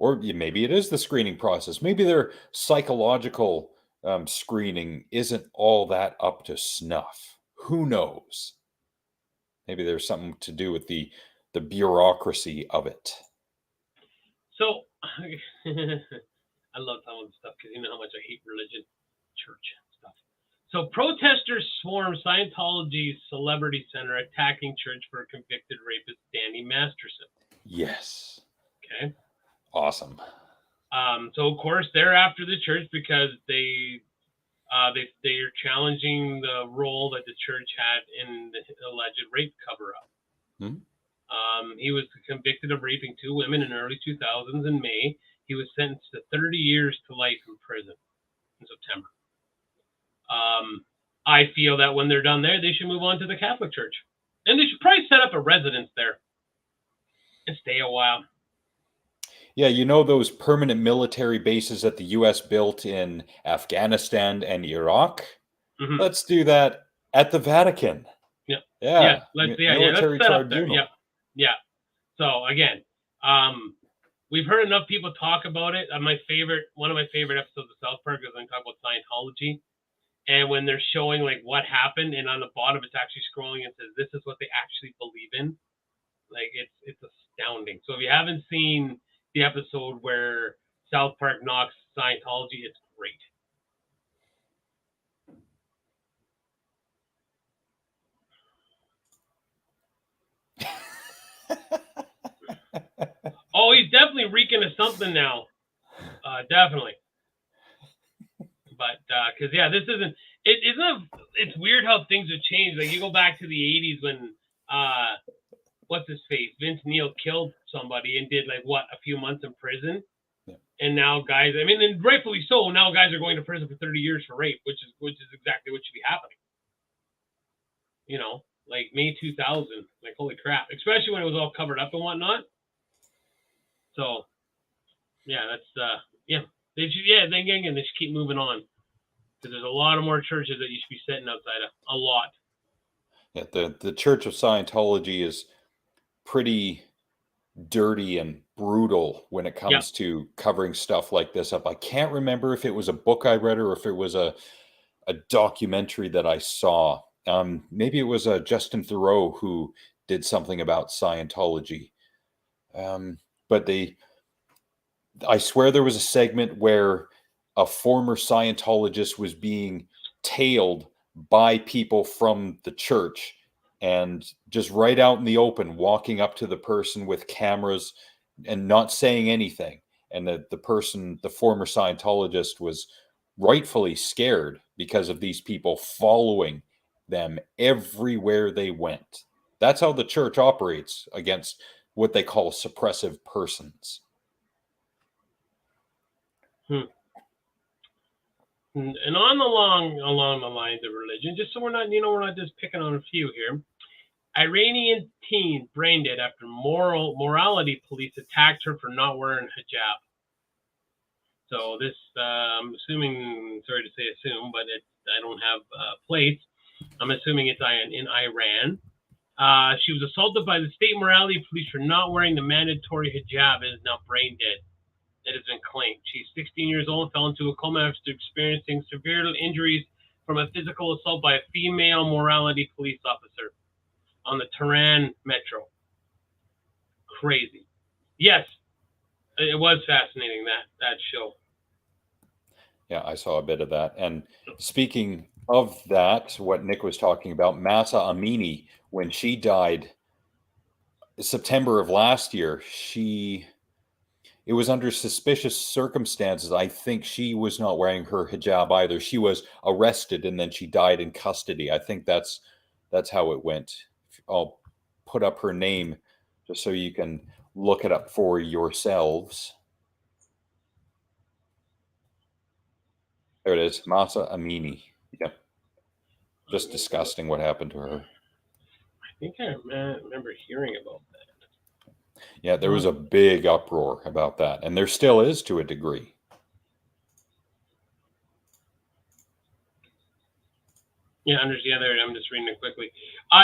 [SPEAKER 4] Or maybe it is the screening process. Maybe their psychological screening isn't all that up to snuff. Who knows? Maybe there's something to do with the bureaucracy of it.
[SPEAKER 3] So I love telling stuff because you know how much I hate religion, church stuff. So protesters swarm Scientology's Celebrity Center, attacking church for convicted rapist Danny Masterson.
[SPEAKER 4] Yes.
[SPEAKER 3] Okay.
[SPEAKER 4] Awesome.
[SPEAKER 3] So of course they're after the church because they are challenging the role that the church had in the alleged rape cover-up. He was convicted of raping 2 women in early 2000s. In May, he was sentenced to 30 years to life in prison in September. I feel that when they're done there, they should move on to the Catholic Church, and they should probably set up a residence there and stay a while.
[SPEAKER 4] Yeah, you know those permanent military bases that the U.S. built in Afghanistan and Iraq?
[SPEAKER 3] Mhm.
[SPEAKER 4] Let's do that at the Vatican.
[SPEAKER 3] Yeah.
[SPEAKER 4] Yeah.
[SPEAKER 3] Let's
[SPEAKER 4] military
[SPEAKER 3] set up there.
[SPEAKER 4] tribunal.
[SPEAKER 3] Yeah. So again, we've heard enough people talk about it. One of my favorite episodes of South Park is when they talk about Scientology, and when they're showing like what happened, and on the bottom it's actually scrolling and says this is what they actually believe in. Like it's astounding. So if you haven't seen the episode where South Park knocks Scientology, it's great. Oh, he's definitely reeking of something now. Definitely. But because this isn't. It's weird how things have changed. Like you go back to the '80s when what's his face, Vince Neil killed somebody and did a few months in prison.
[SPEAKER 4] Yeah.
[SPEAKER 3] And now guys, I mean, and rightfully so. Now guys are going to prison for 30 years for rape, which is exactly what should be happening. You know, like May 2000, like holy crap, especially when it was all covered up and whatnot. So, yeah, that's they should they should keep moving on because there's a lot of more churches that you should be sitting outside of. A lot.
[SPEAKER 4] Yeah, the Church of Scientology is pretty dirty and brutal when it comes to covering stuff like this up. I can't remember if it was a book I read or if it was a documentary that I saw. Maybe it was Justin Theroux who did something about Scientology. But but I swear there was a segment where a former Scientologist was being tailed by people from the church, and just right out in the open, walking up to the person with cameras and not saying anything. And the former Scientologist, was rightfully scared because of these people following them everywhere they went. That's how the church operates against what they call suppressive persons.
[SPEAKER 3] And along the lines of religion, just so we're not just picking on a few here. Iranian teen brain dead after morality police attacked her for not wearing hijab. So this, I'm assuming, sorry to say assume, but I don't have plates. I'm assuming it's in Iran. She was assaulted by the state morality police for not wearing the mandatory hijab and is now brain dead. It has been claimed. She's 16 years old and fell into a coma after experiencing severe injuries from a physical assault by a female morality police officer on the Tehran metro. Crazy. Yes, it was fascinating, that show.
[SPEAKER 4] Yeah, I saw a bit of that. And speaking of that, what Nick was talking about, Mahsa Amini, when she died September of last year, it was under suspicious circumstances. I think she was not wearing her hijab either. She was arrested and then she died in custody. I think that's how it went. I'll put up her name just so you can look it up for yourselves. There it is, Mahsa Amini. Yeah. Just disgusting what happened to her.
[SPEAKER 3] I think I remember hearing about that.
[SPEAKER 4] Yeah, there was a big uproar about that, and there still is to a degree.
[SPEAKER 3] Yeah, understand there. I'm just reading it quickly.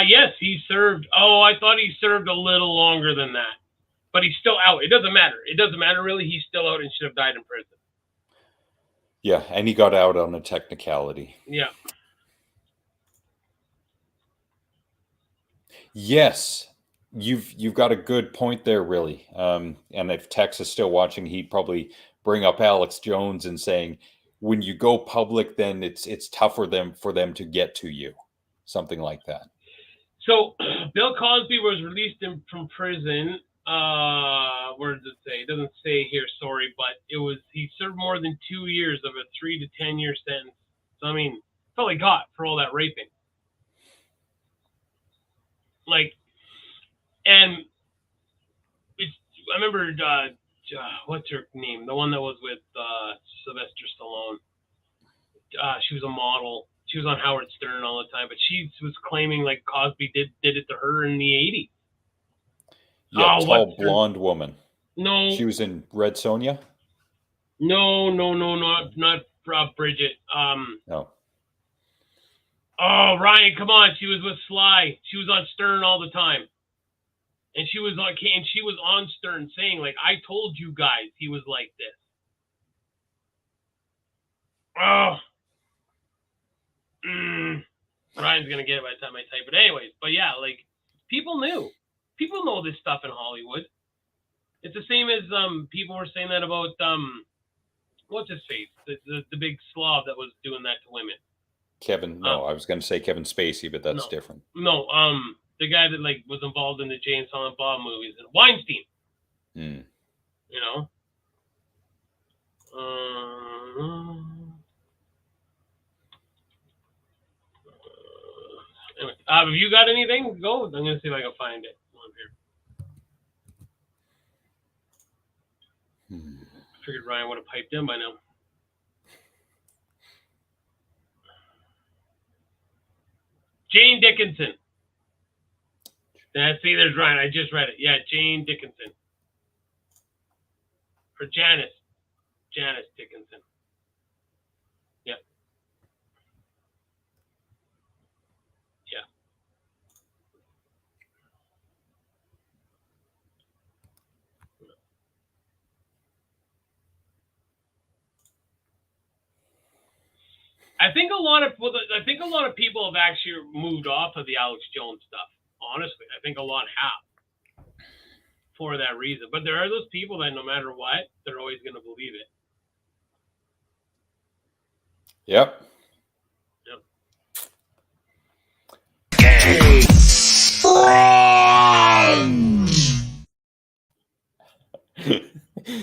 [SPEAKER 3] Yes, he served. Oh, I thought he served a little longer than that, but he's still out. It doesn't matter. It doesn't matter really. He's still out and should have died in prison.
[SPEAKER 4] Yeah, and he got out on a technicality.
[SPEAKER 3] Yeah.
[SPEAKER 4] Yes, you've got a good point there, really. And if Tex is still watching, he'd probably bring up Alex Jones and saying, when you go public, then it's tougher for them to get to you, something like that.
[SPEAKER 3] So Bill Cosby was released from prison. Where does it say? It doesn't say here, sorry, but he served more than 2 years of a 3 to 10 year sentence. So I mean, that's all he got for all that raping. Like, and I remember what's her name? The one that was with Sylvester Stallone. She was a model. She was on Howard Stern all the time, but she was claiming like Cosby did it to her in the 80s.
[SPEAKER 4] Yeah, tall blonde woman.
[SPEAKER 3] No,
[SPEAKER 4] she was in Red Sonja.
[SPEAKER 3] No, not Bridget.
[SPEAKER 4] No.
[SPEAKER 3] Oh, Ryan, come on! She was with Sly. She was on Stern all the time, and she was on Stern saying like, "I told you guys he was like this." Oh. Ryan's gonna get it by the time I type it, anyways. But yeah, like people know this stuff in Hollywood. It's the same as people were saying that about what's his face, the big Slav that was doing that to women.
[SPEAKER 4] Kevin, no, I was going to say Kevin Spacey, but that's different.
[SPEAKER 3] No, the guy that like was involved in the Jane Silent Bob movies, Weinstein. You know. Anyway, have you got anything? Go. I'm gonna see if I can find it on here. I figured Ryan would have piped in by now. Jane Dickinson. See, there's Ryan. I just read it. Yeah, Jane Dickinson. Or Janice Dickinson. Yeah. Yeah. I think a lot of people have actually moved off of the Alex Jones stuff. Honestly, I think a lot have. for that reason. But there are those people that no matter what, they're always going to believe it.
[SPEAKER 4] Yep.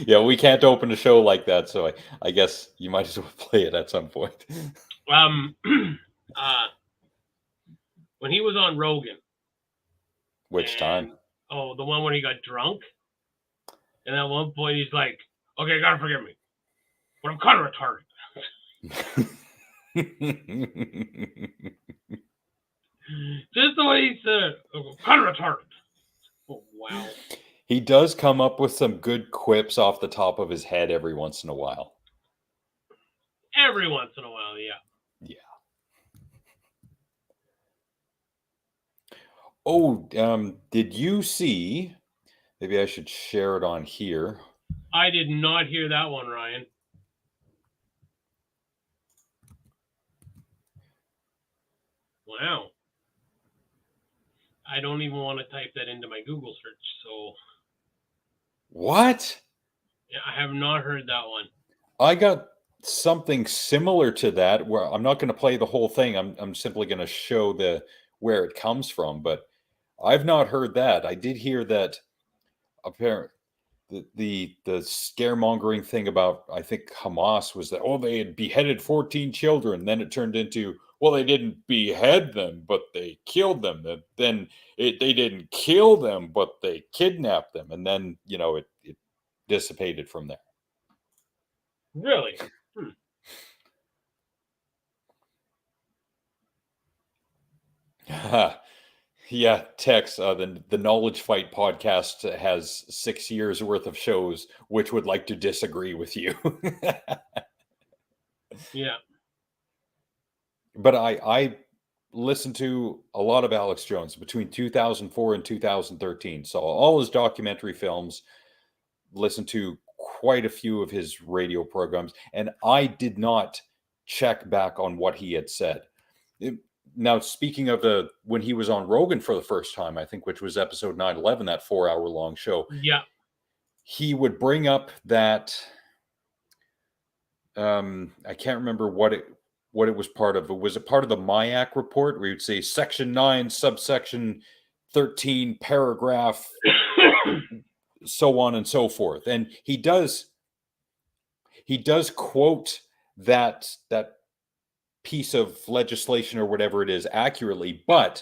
[SPEAKER 4] Yeah, we can't open a show like that, so I guess you might as well play it at some point.
[SPEAKER 3] When he was on Rogan.
[SPEAKER 4] Which time?
[SPEAKER 3] Oh, the one when he got drunk. And at one point he's like, okay, you gotta forgive me, but I'm kind of retarded. Just the way he said it. I'm kind of retarded. Oh, wow.
[SPEAKER 4] He does come up with some good quips off the top of his head every once in a while.
[SPEAKER 3] Every once in a while, yeah.
[SPEAKER 4] Yeah. Oh, did you see? Maybe I should share it on here.
[SPEAKER 3] I did not hear that one, Ryan. Wow. I don't even want to type that into my Google search, so.
[SPEAKER 4] What?
[SPEAKER 3] Yeah, I have not heard that one.
[SPEAKER 4] I got something similar to that where I'm not going to play the whole thing. I'm simply going to show where it comes from, but I've not heard that. I did hear that apparently the scaremongering thing about, I think, Hamas was that, oh, they had beheaded 14 children. Then it turned into, well, they didn't behead them, but they killed them. Then they didn't kill them, but they kidnapped them. And then, it dissipated from there.
[SPEAKER 3] Really?
[SPEAKER 4] Yeah, Tex, the Knowledge Fight podcast has 6 years worth of shows, which would like to disagree with you.
[SPEAKER 3] Yeah.
[SPEAKER 4] But I listened to a lot of Alex Jones between 2004 and 2013. Saw all his documentary films, listened to quite a few of his radio programs, and I did not check back on what he had said. Now, speaking of when he was on Rogan for the first time, I think, which was episode 911, that 4-hour long show.
[SPEAKER 3] Yeah.
[SPEAKER 4] He would bring up that, I can't remember what it was part of. Was it part of the MIAC report where you'd say section 9, subsection 13, paragraph, so on and so forth. And he does quote that piece of legislation or whatever it is accurately, but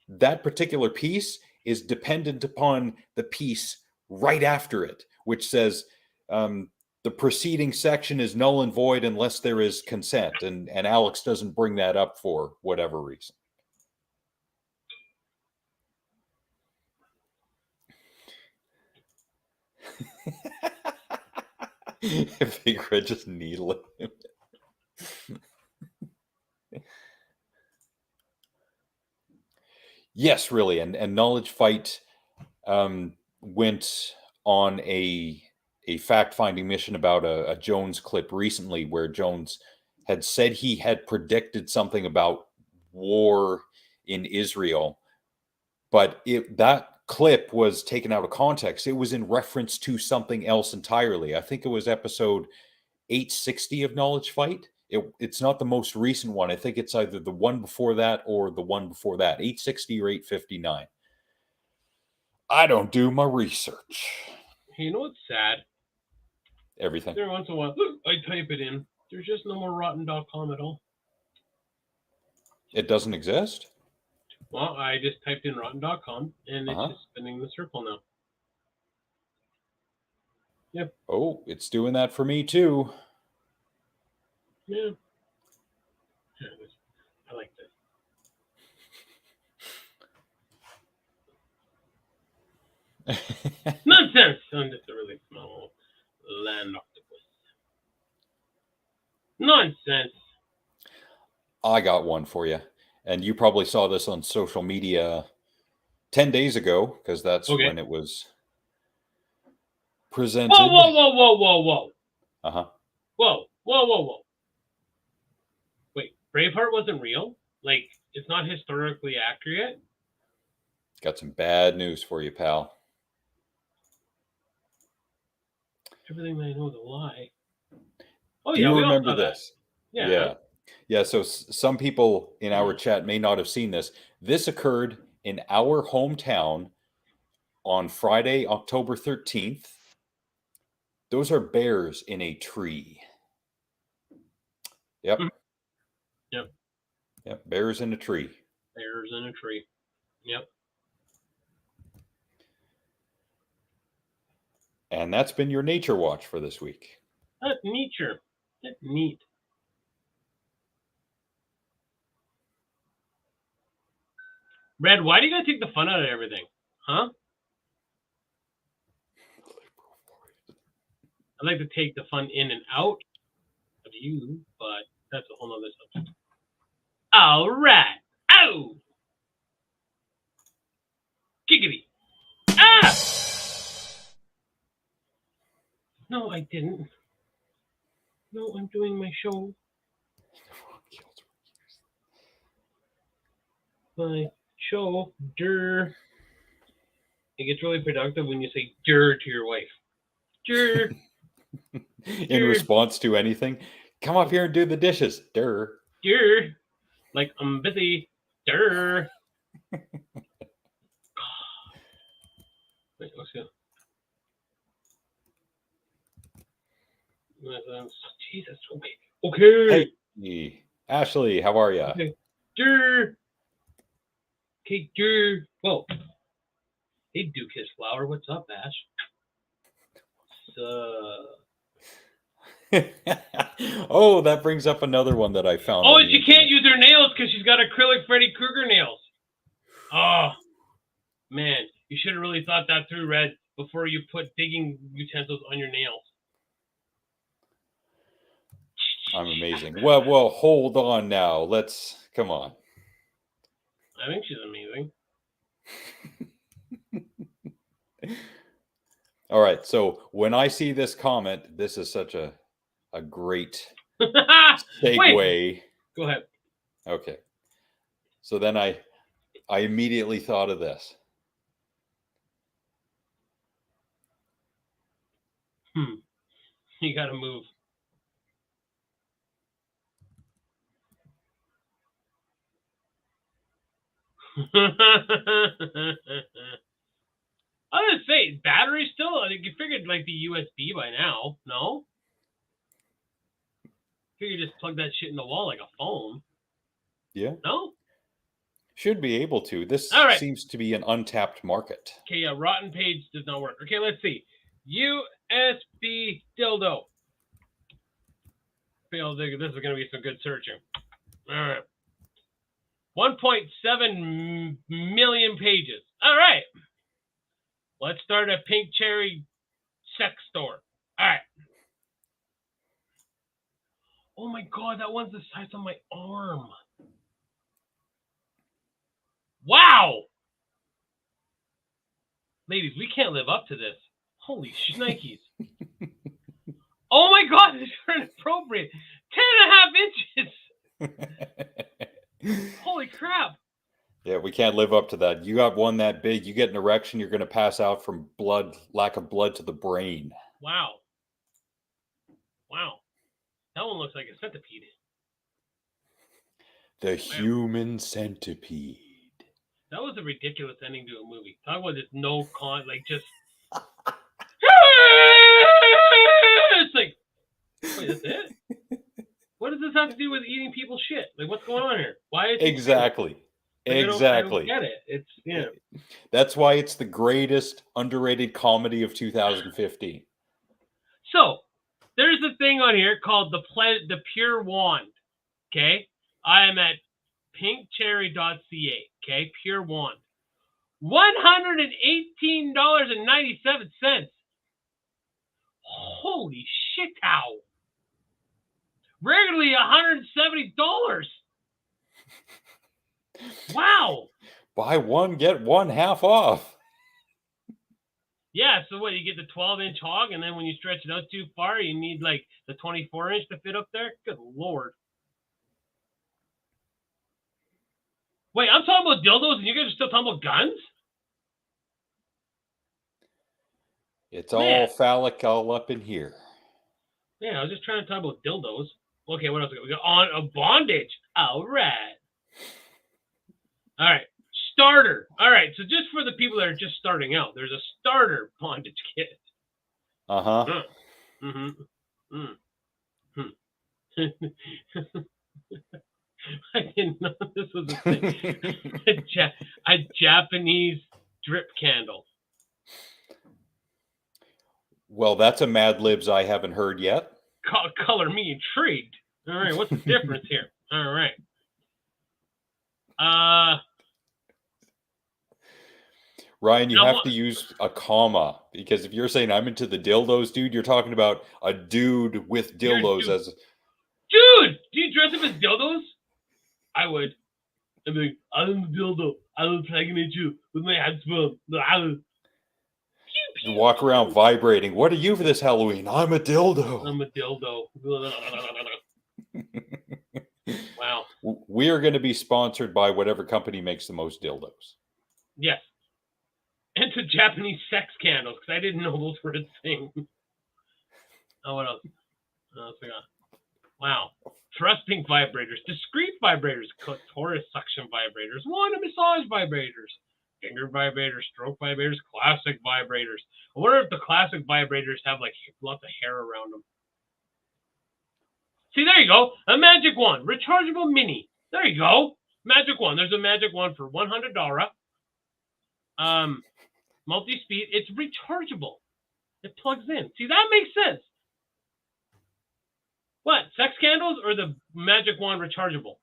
[SPEAKER 4] that particular piece is dependent upon the piece right after it, which says the preceding section is null and void unless there is consent, and Alex doesn't bring that up for whatever reason. Big Red just needling him. Yes, really, and Knowledge Fight went on a fact-finding mission about a Jones clip recently, where Jones had said he had predicted something about war in Israel, but that clip was taken out of context. It was in reference to something else entirely. I think it was episode 860 of Knowledge Fight. It's not the most recent one. I think it's either the one before that or the one before that, 860 or 859. I don't do my research.
[SPEAKER 3] You know what's sad?
[SPEAKER 4] Everything.
[SPEAKER 3] Every once in a while, I type it in. There's just no more rotten.com at all.
[SPEAKER 4] It doesn't exist?
[SPEAKER 3] Well, I just typed in rotten.com, and it's just spinning the circle now. Yep.
[SPEAKER 4] Oh, it's doing that for me too.
[SPEAKER 3] Yeah. I like this. Nonsense! I'm just a really small land octopus. Nonsense!
[SPEAKER 4] I got one for you. And you probably saw this on social media 10 days ago, because that's when it was presented.
[SPEAKER 3] Whoa!
[SPEAKER 4] Uh-huh.
[SPEAKER 3] Whoa. Wait, Braveheart wasn't real? Like, it's not historically accurate?
[SPEAKER 4] Got some bad news for you, pal.
[SPEAKER 3] Everything I know is a lie. Oh
[SPEAKER 4] Do
[SPEAKER 3] yeah,
[SPEAKER 4] you
[SPEAKER 3] we all
[SPEAKER 4] remember
[SPEAKER 3] saw that.
[SPEAKER 4] this?
[SPEAKER 3] Yeah.
[SPEAKER 4] Yeah. So some people in our chat may not have seen this. This occurred in our hometown on Friday, October 13th. Those are bears in a tree. Yep.
[SPEAKER 3] Mhm. Yep.
[SPEAKER 4] Yep. Bears in a tree.
[SPEAKER 3] Bears in a tree. Yep.
[SPEAKER 4] And that's been your nature watch for this week.
[SPEAKER 3] That's nature. That's neat. Red, why do you gotta take the fun out of everything? Huh? I'd like to take the fun in and out of you, but that's a whole other subject. All right. Oh! Giggity. Ah! No, I didn't. No, I'm doing my show. My show. Durr. It gets really productive when you say durr to your wife. Durr.
[SPEAKER 4] In response to anything, come up here and do the dishes. Durr.
[SPEAKER 3] Durr. Like, I'm busy. Durr. Wait, let's go. Jesus. Okay. Okay.
[SPEAKER 4] Hey, Ashley, how are you?
[SPEAKER 3] Okay. Durr. Okay, durr. Whoa. Hey, Duke His Flower. What's up, Ash?
[SPEAKER 4] Oh, that brings up another one that I found.
[SPEAKER 3] Oh,
[SPEAKER 4] on
[SPEAKER 3] and
[SPEAKER 4] the
[SPEAKER 3] she can't
[SPEAKER 4] internet.
[SPEAKER 3] use her nails because she's got acrylic Freddy Krueger nails. Oh, man. You should have really thought that through, Red, before you put digging utensils on your nails.
[SPEAKER 4] I'm amazing. Well, hold on now. Come on.
[SPEAKER 3] I think she's amazing.
[SPEAKER 4] All right. So when I see this comment, this is such a great segue.
[SPEAKER 3] Wait. Go ahead.
[SPEAKER 4] Okay. So then I immediately thought of this.
[SPEAKER 3] You got to move. I was gonna say, battery still? I think you figured like the USB by now. No? Figure you just plug that shit in the wall like a phone.
[SPEAKER 4] Yeah.
[SPEAKER 3] No?
[SPEAKER 4] Should be able to. This
[SPEAKER 3] All right.
[SPEAKER 4] seems to be an untapped market.
[SPEAKER 3] Okay, yeah, rotten page does not work. Okay, let's see. USB dildo. Feel this is going to be some good searching. All right. 1.7 million pages. All right. Let's start a pink cherry sex store. All right. Oh my God, that one's the size of my arm. Wow. Ladies, we can't live up to this. Holy shnikes. Oh my God, this is inappropriate. 10.5 inches. Holy crap.
[SPEAKER 4] Yeah, we can't live up to that. You got one that big, you get an erection, you're going to pass out from lack of blood to the brain.
[SPEAKER 3] Wow. Wow. That one looks like a centipede.
[SPEAKER 4] The human centipede.
[SPEAKER 3] That was a ridiculous ending to a movie. Talk about this just. It's like, wait, that's it? What does this have to do with eating people's shit? Like, what's going on here? Why is
[SPEAKER 4] Exactly. Exactly.
[SPEAKER 3] I don't get it. It's yeah.
[SPEAKER 4] That's why it's the greatest underrated comedy of 2015.
[SPEAKER 3] So there's a thing on here called the Pure Wand. Okay, I am at pinkcherry.ca. Okay, Pure Wand, $118.97. Holy shit, cow! Regularly $170. Wow.
[SPEAKER 4] Buy one, get one half off.
[SPEAKER 3] Yeah, so what, you get the 12-inch hog, and then when you stretch it out too far, you need like the 24-inch to fit up there? Good Lord. Wait, I'm talking about dildos, and you guys are still talking about guns?
[SPEAKER 4] It's all
[SPEAKER 3] Man.
[SPEAKER 4] phallic all up in here.
[SPEAKER 3] Yeah, I was just trying to talk about dildos. Okay, what else? We got on a bondage. All right. All right. Starter. All right. So just for the people that are just starting out, there's a starter bondage kit.
[SPEAKER 4] Uh-huh.
[SPEAKER 3] Mm-hmm. I didn't know this was a thing. a Japanese drip candle.
[SPEAKER 4] Well, that's a Mad Libs I haven't heard yet.
[SPEAKER 3] Color me intrigued. All right, what's the difference here? All right.
[SPEAKER 4] Ryan, you have to use a comma, because if you're saying I'm into the dildos, dude, you're talking about a dude with dildos as...
[SPEAKER 3] Dude, do you dress up as dildos? I would. I'd be like, I'm a dildo. I will pregnate you with my husband.
[SPEAKER 4] You walk around vibrating. What are you for this Halloween? I'm a dildo.
[SPEAKER 3] I'm a dildo. Wow.
[SPEAKER 4] We are going to be sponsored by whatever company makes the most dildos.
[SPEAKER 3] Yes. And to Japanese sex candles, because I didn't know those were a thing. Oh, what else? What else we got? Wow. Thrusting vibrators, discrete vibrators, clitoris suction vibrators, water massage vibrators, finger vibrators, stroke vibrators, classic vibrators. I wonder if the classic vibrators have like lots of hair around them. See, there you go. A magic wand, rechargeable mini. There you go. Magic wand. There's a magic wand for $100. Multi-speed. It's rechargeable. It plugs in. See, that makes sense. What? Sex candles or the magic wand rechargeable?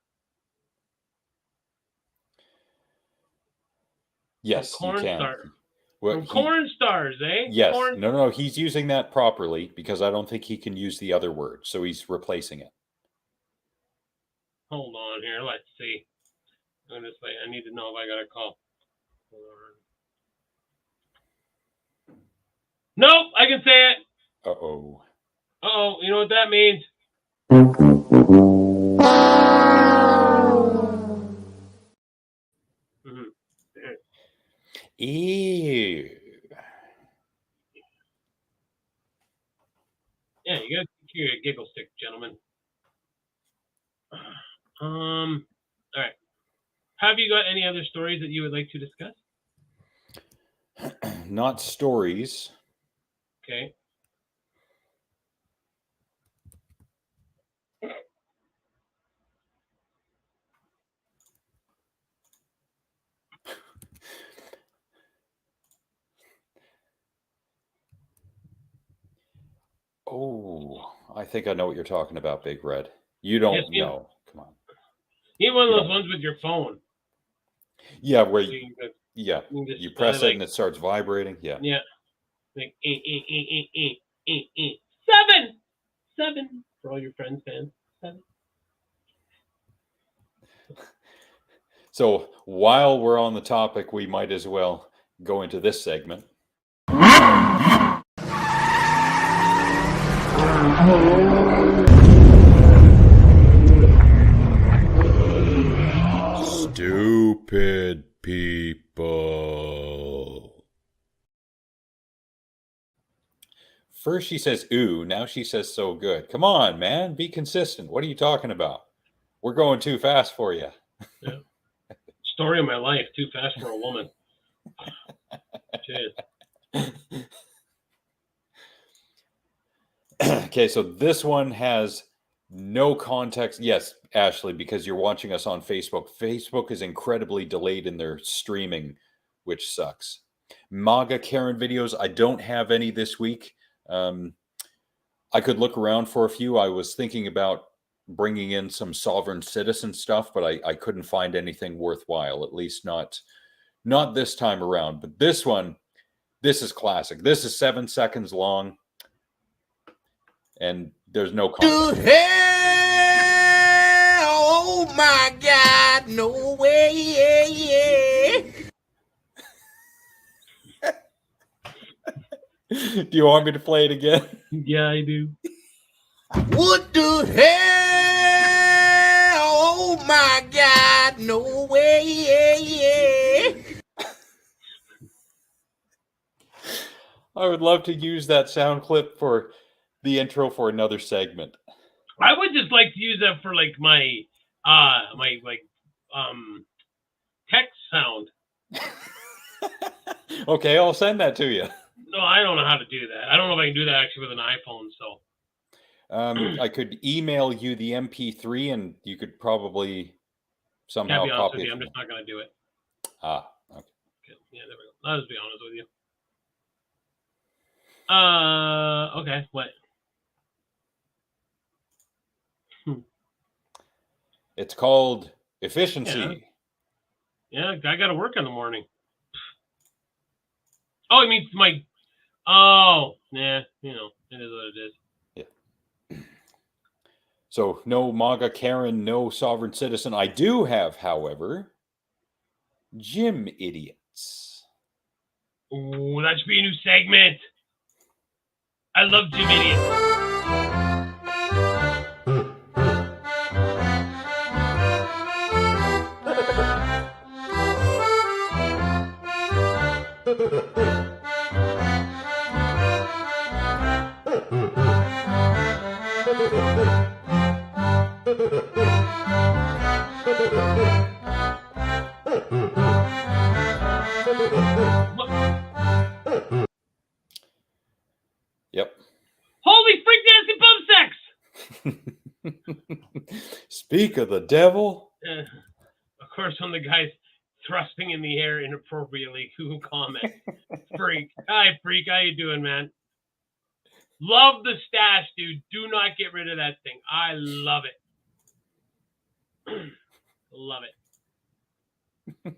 [SPEAKER 4] Yes, you can.
[SPEAKER 3] Well, corn stars, eh?
[SPEAKER 4] Yes. No. He's using that properly because I don't think he can use the other word. So he's replacing it.
[SPEAKER 3] Hold on here. Let's see. I'm just like, I need to know if I got a call. Nope, I can say it.
[SPEAKER 4] Uh-oh.
[SPEAKER 3] Uh-oh. You know what that means? Mm-hmm.
[SPEAKER 4] Ew.
[SPEAKER 3] Yeah, you got to secure your giggle stick, gentlemen. All right. Have you got any other stories that you would like to discuss?
[SPEAKER 4] Not stories.
[SPEAKER 3] Okay.
[SPEAKER 4] Oh, I think I know what you're talking about, Big Red. You don't know. Come on.
[SPEAKER 3] You need one of those ones with your phone.
[SPEAKER 4] Yeah, where
[SPEAKER 3] So
[SPEAKER 4] you press it and it starts vibrating. Yeah.
[SPEAKER 3] Yeah. Like 7 for all your friends fans. 7.
[SPEAKER 4] So while we're on the topic, we might as well go into this segment. Stupid people. First she says, ooh, now she says so good. Come on, man, be consistent. What are you talking about? We're going too fast for you.
[SPEAKER 3] Yeah. Story of my life, too fast for a woman. Cheers.
[SPEAKER 4] Okay, so this one has no context. Yes, Ashley, because you're watching us on Facebook. Facebook is incredibly delayed in their streaming, which sucks. MAGA Karen videos, I don't have any this week. I could look around for a few. I was thinking about bringing in some sovereign citizen stuff, but I couldn't find anything worthwhile, at least not this time around. But this one, this is classic. This is 7 seconds long, and there's no context.
[SPEAKER 6] To hell, oh my God, no way.
[SPEAKER 4] Do you want me to play it again?
[SPEAKER 3] Yeah, I do.
[SPEAKER 6] What the hell, oh my God, no way.
[SPEAKER 4] I would love to use that sound clip for the intro for another segment.
[SPEAKER 3] I would just like to use that for like my text sound.
[SPEAKER 4] Okay, I'll send that to you.
[SPEAKER 3] No, I don't know how to do that. I don't know if I can do that actually with an iPhone. So
[SPEAKER 4] I could email you the MP3 and you could probably
[SPEAKER 3] can't
[SPEAKER 4] somehow
[SPEAKER 3] be honest
[SPEAKER 4] copy
[SPEAKER 3] with you.
[SPEAKER 4] it.
[SPEAKER 3] I'm just not going to do it.
[SPEAKER 4] Okay.
[SPEAKER 3] Okay. Yeah, there we go. I'll just be honest with you. Okay. What?
[SPEAKER 4] It's called efficiency.
[SPEAKER 3] Yeah, I got to work in the morning. Oh, it means my. Oh, yeah. You know, it is what it is.
[SPEAKER 4] So no MAGA Karen, no sovereign citizen. I do have, however, gym idiots.
[SPEAKER 3] Ooh, that should be a new segment. I love gym idiots.
[SPEAKER 4] Yep.
[SPEAKER 3] Holy freak, nasty bum sex!
[SPEAKER 4] Speak of the devil.
[SPEAKER 3] Of course, when the guy's thrusting in the air inappropriately, who comment? Freak. Hi, freak. How you doing, man? Love the stash, dude. Do not get rid of that thing. I love it. Love it.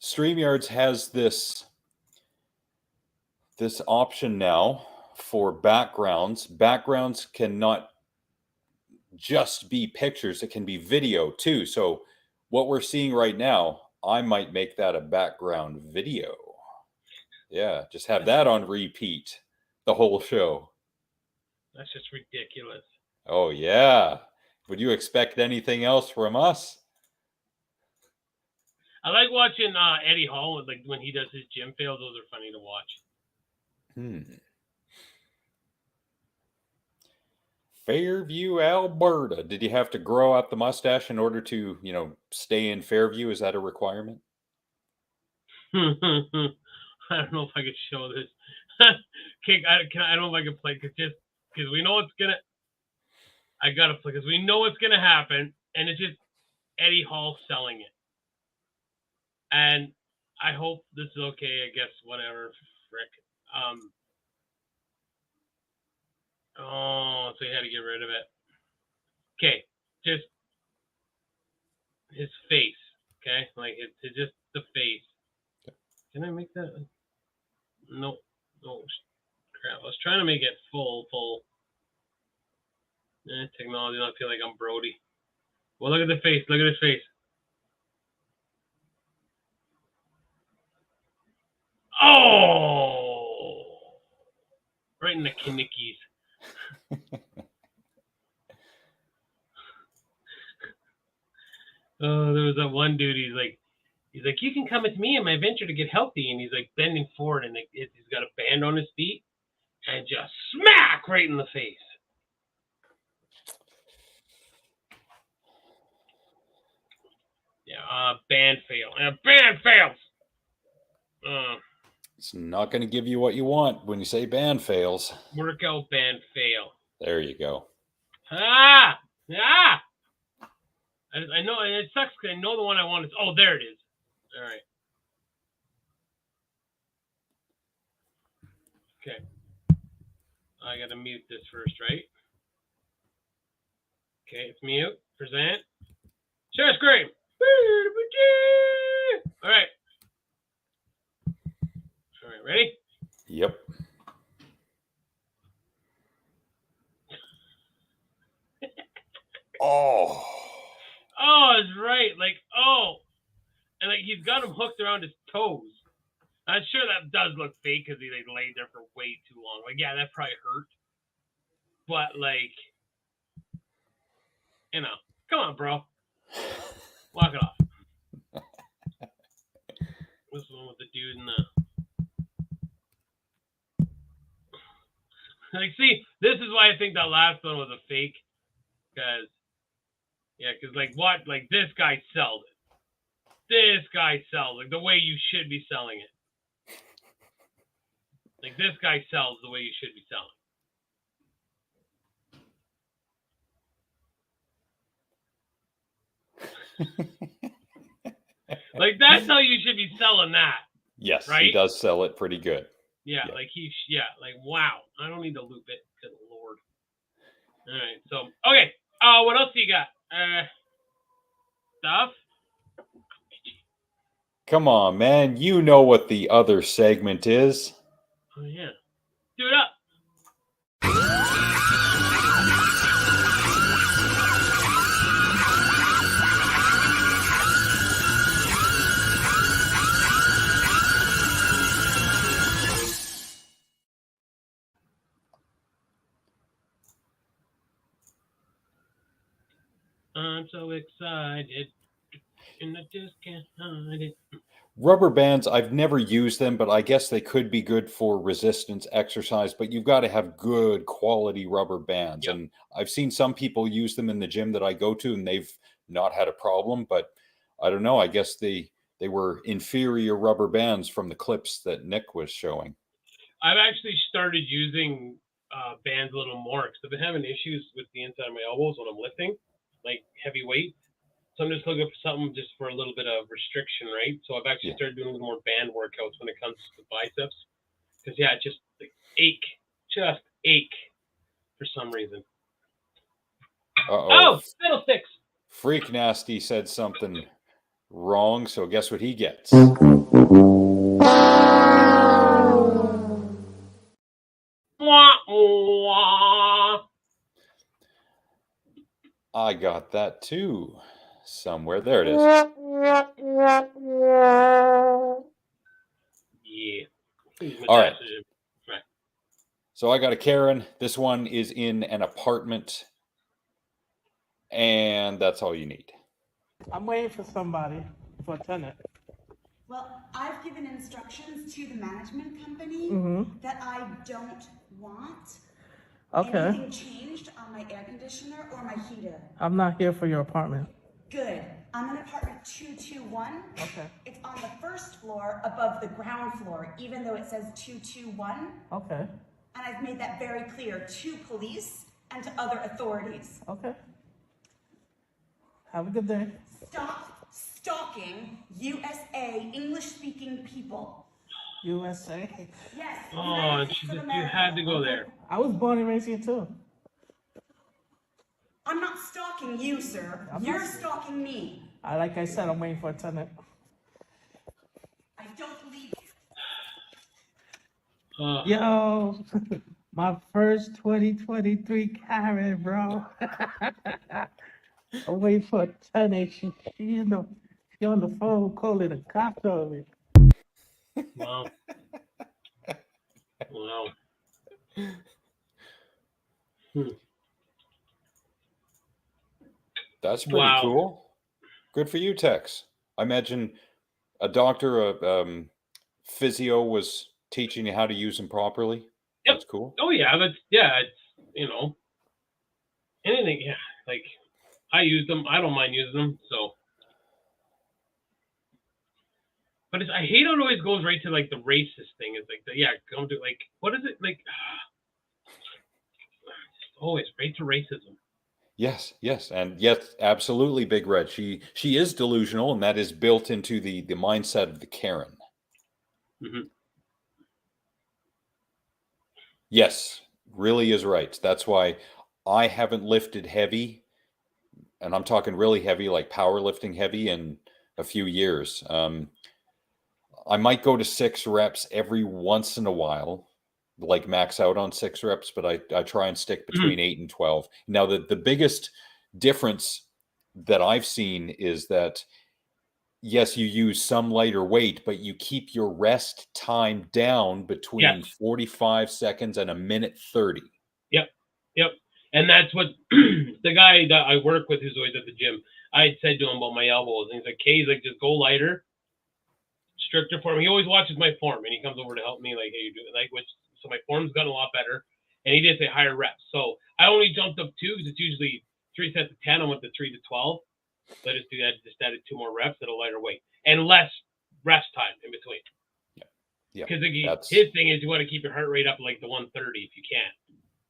[SPEAKER 4] StreamYards has this option now for backgrounds. Backgrounds cannot just be pictures, it can be video too. So what we're seeing right now, I might make that a background video. Yeah, just have that on repeat the whole show.
[SPEAKER 3] That's just ridiculous.
[SPEAKER 4] Oh yeah. Would you expect anything else from us?
[SPEAKER 3] I like watching Eddie Hall, like when he does his gym fails. Those are funny to watch.
[SPEAKER 4] Fairview, Alberta. Did you have to grow out the mustache in order to, stay in Fairview? Is that a requirement?
[SPEAKER 3] I don't know if I could show this. Okay, I don't know if I can play because we know it's gonna. I gotta play because we know it's gonna happen, and it's just Eddie Hall selling it. And I hope this is okay. I guess whatever. Frick. Oh, so he had to get rid of it. Okay, just his face. Okay, like it's just the face. Can I make that? No, crap. I was trying to make it full. Technology, I feel like I'm Brody. Well, look at the face. Look at his face. Oh! Right in the kinnickies. Oh, there was that one dude. He's like, you can come with me in my venture to get healthy, and he's like bending forward, and he's got a band on his feet, and just smack right in the face. Yeah, band fail. Band fails.
[SPEAKER 4] It's not going to give you what you want when you say band fails.
[SPEAKER 3] Workout band fail.
[SPEAKER 4] There you go.
[SPEAKER 3] I know it sucks because I know the one I want is. Oh, there it is. All right. Okay. I gotta mute this first, right? Okay, it's mute. Present. Share screen. All right. All right. Ready?
[SPEAKER 4] Yep. Oh,
[SPEAKER 3] it's right. Like, and like he's got him hooked around his toes. I'm sure that does look fake because he like laid there for way too long. Like, yeah, that probably hurt. But like, come on, bro. Walk it off. using the. Like, see, this is why I think that last one was a fake. Because, like, what? Like, this guy sells it. This guy sells like the way you should be selling it. Like, this guy sells the way you should be selling. Like, that's how you should be selling that.
[SPEAKER 4] Yes,
[SPEAKER 3] right?
[SPEAKER 4] He does sell it pretty good.
[SPEAKER 3] Yeah, like like, wow. I don't need to loop it. Good Lord. All right, so, okay. What else do you got? Stuff?
[SPEAKER 4] Come on, man. You know what the other segment is.
[SPEAKER 3] Oh, yeah. Do it up. I'm so excited, and I just can't hide it.
[SPEAKER 4] Rubber bands, I've never used them, but I guess they could be good for resistance exercise, but you've got to have good quality rubber bands.
[SPEAKER 3] Yep.
[SPEAKER 4] And I've seen some people use them in the gym that I go to and they've not had a problem, but I don't know. I guess they were inferior rubber bands from the clips that Nick was showing.
[SPEAKER 3] I've actually started using bands a little more because I've been having issues with the inside of my elbows when I'm lifting, like heavy weight. So I'm just looking for something just for a little bit of restriction, right? So I've actually started doing a little more band workouts when it comes to biceps. Because, it just like, ache for some reason.
[SPEAKER 4] Uh-oh.
[SPEAKER 3] Oh, fiddlesticks.
[SPEAKER 4] Freak Nasty said something wrong, so guess what he gets?
[SPEAKER 3] Wah, wah.
[SPEAKER 4] I got that too. Somewhere. There it is.
[SPEAKER 3] Yeah.
[SPEAKER 4] All right. So I got a Karen. This one is in an apartment. And that's all you need.
[SPEAKER 7] I'm waiting for somebody, for a tenant.
[SPEAKER 8] Well, I've given instructions to the management company that I don't want anything changed on my air conditioner or my heater.
[SPEAKER 7] I'm not here for your apartment.
[SPEAKER 8] Good. I'm in apartment 221.
[SPEAKER 7] Okay.
[SPEAKER 8] It's on the first floor above the ground floor, even though it says 221.
[SPEAKER 7] Okay.
[SPEAKER 8] And I've made that very clear to police and to other authorities.
[SPEAKER 7] Okay. Have a good day.
[SPEAKER 8] Stop stalking USA English-speaking people.
[SPEAKER 7] USA?
[SPEAKER 8] Yes.
[SPEAKER 3] Oh, you had to go there.
[SPEAKER 7] I was born and raised here too.
[SPEAKER 8] I'm not stalking you, sir. You're stalking me.
[SPEAKER 7] Like I said, I'm waiting for a tenant.
[SPEAKER 8] I don't believe you.
[SPEAKER 7] Yo, my first 2023 Karen, bro. I'm waiting for a tenant. She on the phone calling the cops on me.
[SPEAKER 3] Wow. Wow.
[SPEAKER 4] That's pretty cool. Good for you, Tex. I imagine a doctor, a physio was teaching you how to use them properly.
[SPEAKER 3] Yep.
[SPEAKER 4] That's cool.
[SPEAKER 3] Oh, yeah. It's, anything. Yeah. Like, I use them. I don't mind using them. So. But I hate how it always goes right to, like, the racist thing. It's like, come to, like, what is it? Like, always right to racism.
[SPEAKER 4] Yes, and yes, absolutely, Big Red. She is delusional, and that is built into the mindset of the Karen.
[SPEAKER 3] Mm-hmm.
[SPEAKER 4] Yes, really is right. That's why I haven't lifted heavy, and I'm talking really heavy, like powerlifting heavy, in a few years. I might go to 6 reps every once in a while, like max out on 6 reps, but I try and stick between 8 and 12. Now, the biggest difference that I've seen is that, yes, you use some lighter weight, but you keep your rest time down between 45 seconds and 1:30.
[SPEAKER 3] Yep. And that's what the guy that I work with who's always at the gym, I had said to him about my elbows. And he's like, just go lighter, stricter form. He always watches my form, and he comes over to help me, like, hey, you do it, like, so my form's gotten a lot better, and he did say higher reps. So I only jumped up 2 because it's usually 3 sets of 10. I went to 3 to 12. So I just do that. Just added 2 more reps at a lighter weight and less rest time in between.
[SPEAKER 4] Yeah.
[SPEAKER 3] Because his thing is you want to keep your heart rate up like the 130 if you can.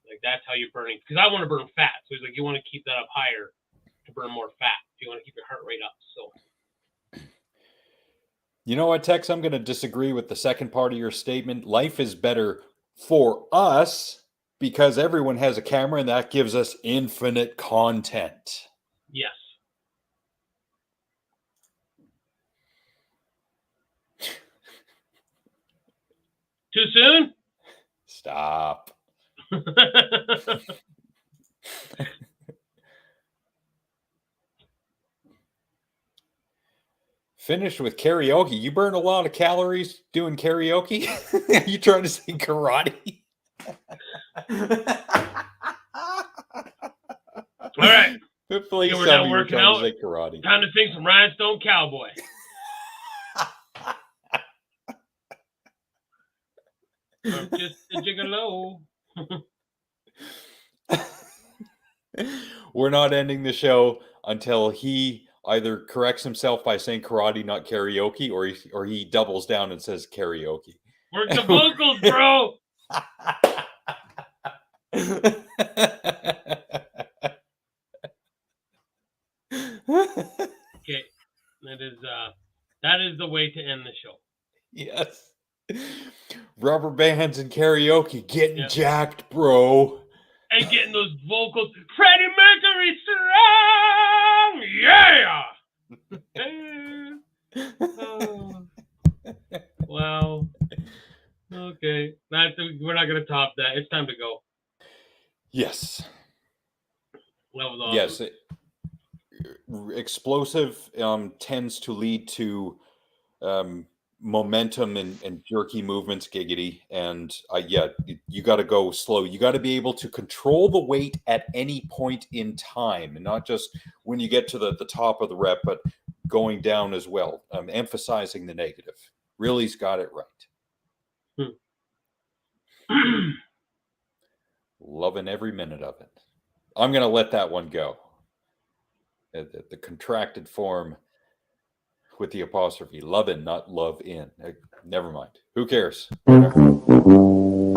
[SPEAKER 3] Like that's how you're burning. Because I want to burn fat, so he's like, you want to keep that up higher to burn more fat. You want to keep your heart rate up. So.
[SPEAKER 4] You know what, Tex? I'm going to disagree with the second part of your statement. Life is better for us because everyone has a camera, and that gives us infinite content.
[SPEAKER 3] Yes. Too soon?
[SPEAKER 4] Stop. Finished with karaoke. You burn a lot of calories doing karaoke? Are you trying to say karate?
[SPEAKER 3] All right.
[SPEAKER 4] Please
[SPEAKER 3] we're
[SPEAKER 4] tell
[SPEAKER 3] done
[SPEAKER 4] me you're
[SPEAKER 3] working
[SPEAKER 4] trying
[SPEAKER 3] out.
[SPEAKER 4] to say karate.
[SPEAKER 3] Time to sing some Rhinestone Cowboy. I'm just a gigolo.
[SPEAKER 4] We're not ending the show until he either corrects himself by saying karate, not karaoke, or he doubles down and says karaoke.
[SPEAKER 3] Work the vocals, bro. Okay, that is the way to end the show.
[SPEAKER 4] Yes. Rubber bands and karaoke, getting jacked, bro.
[SPEAKER 3] And getting those vocals, Freddie Mercury strong, yeah. Wow. Okay, we're not gonna top that. It's time to go.
[SPEAKER 4] Yes.
[SPEAKER 3] That was awesome.
[SPEAKER 4] Yes. Explosive tends to lead to momentum and jerky movements, giggity. And you got to go slow. You got to be able to control the weight at any point in time, and not just when you get to the top of the rep, but going down as well. Emphasizing the negative. Really's got it right. Loving every minute of it. I'm going to let that one go. The contracted form with the apostrophe. Lovin', not love in. Never mind. Who cares?
[SPEAKER 5] Come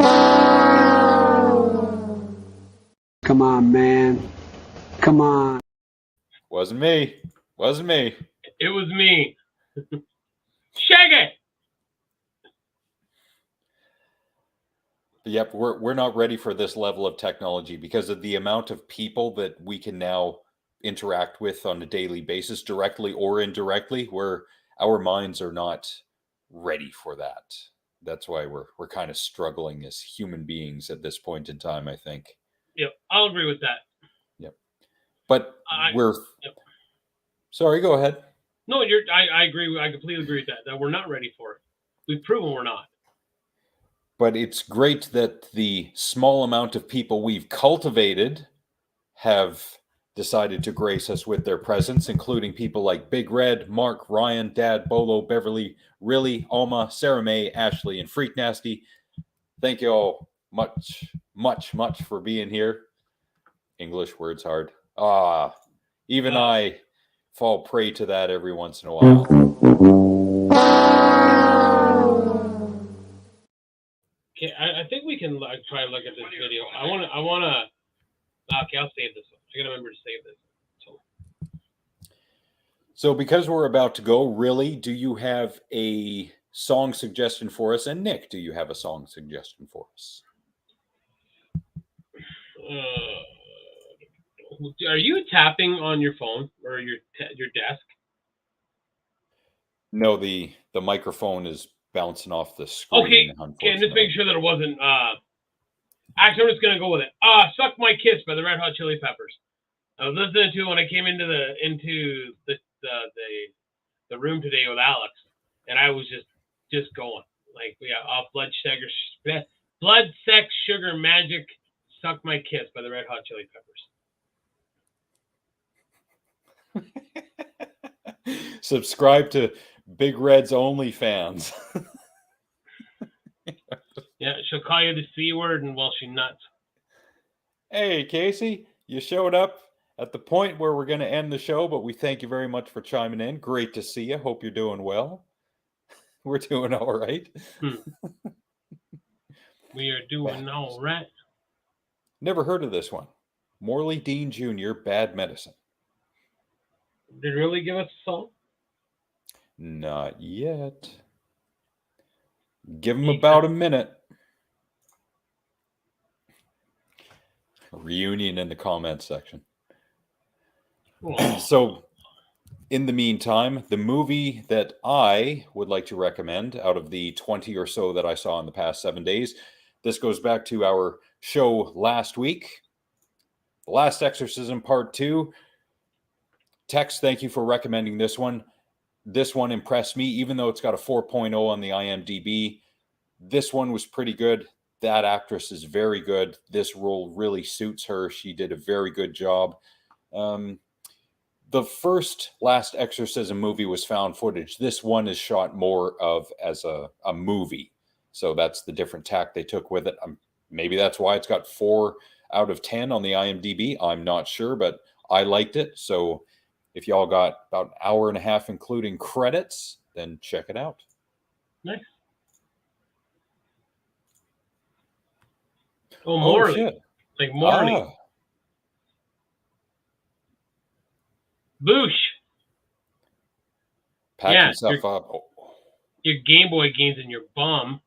[SPEAKER 5] on, man. Come on.
[SPEAKER 4] Wasn't me. Wasn't me.
[SPEAKER 3] It was me. Shaggy.
[SPEAKER 4] Yep, we're not ready for this level of technology because of the amount of people that we can now interact with on a daily basis, directly or indirectly, where our minds are not ready for that. That's why we're kind of struggling as human beings at this point in time, I think.
[SPEAKER 3] Yep, I'll agree with that.
[SPEAKER 4] Yep. But Sorry, go ahead.
[SPEAKER 3] No, I agree. I completely agree with that we're not ready for it. We've proven we're not.
[SPEAKER 4] But it's great that the small amount of people we've cultivated have decided to grace us with their presence, including people like Big Red, Mark, Ryan, Dad, Bolo, Beverly, Rilly, Alma, Sarah May, Ashley, and Freak Nasty. Thank you all much, much, much for being here. English words hard. Even I fall prey to that every once in a while.
[SPEAKER 3] Okay, I think we can try to look at this video. I want to. Okay, I'll save this one. I gotta remember to save this.
[SPEAKER 4] So because we're about to go, Rilly, do you have a song suggestion for us? And Nick, do you have a song suggestion for us?
[SPEAKER 3] Are you tapping on your phone or your desk?
[SPEAKER 4] No, the microphone is bouncing off the screen.
[SPEAKER 3] Okay, and just make sure that it wasn't. Actually, I'm just gonna go with it. "Suck My Kiss" by the Red Hot Chili Peppers. I was listening to it when I came into the room today with Alex, and I was just going like, off Blood, Sex, Sugar, Magic, "Suck My Kiss" by the Red Hot Chili Peppers.
[SPEAKER 4] Subscribe to Big Red's OnlyFans.
[SPEAKER 3] Yeah, she'll call you the C word and well, she nuts.
[SPEAKER 4] Hey, Casey, you showed up at the point where we're going to end the show, but we thank you very much for chiming in. Great to see you. Hope you're doing well. We're doing all right.
[SPEAKER 3] We are doing all right.
[SPEAKER 4] Never heard of this one. Morley Dean Jr., Bad Medicine.
[SPEAKER 3] Did it really give us a song?
[SPEAKER 4] Not yet. Give him about a minute. Reunion in the comments section. So, in the meantime, the movie that I would like to recommend out of the 20 or so that I saw in the past 7 days, this goes back to our show last week, The Last Exorcism Part 2. Tex, thank you for recommending this one. This one impressed me, even though it's got a 4.0 on the IMDb. This one was pretty good. That actress is very good. This role really suits her. She did a very good job. The first Last Exorcism movie was found footage. This one is shot more of as a movie. So that's the different tack they took with it. Maybe that's why it's got 4 out of 10 on the IMDb. I'm not sure, but I liked it. So if y'all got about an hour and a half, including credits, then check it out.
[SPEAKER 3] Nice. Oh, Morley.
[SPEAKER 4] Shit.
[SPEAKER 3] Like Morley. Boosh.
[SPEAKER 4] Packing stuff up.
[SPEAKER 3] Your Game Boy games in your bum.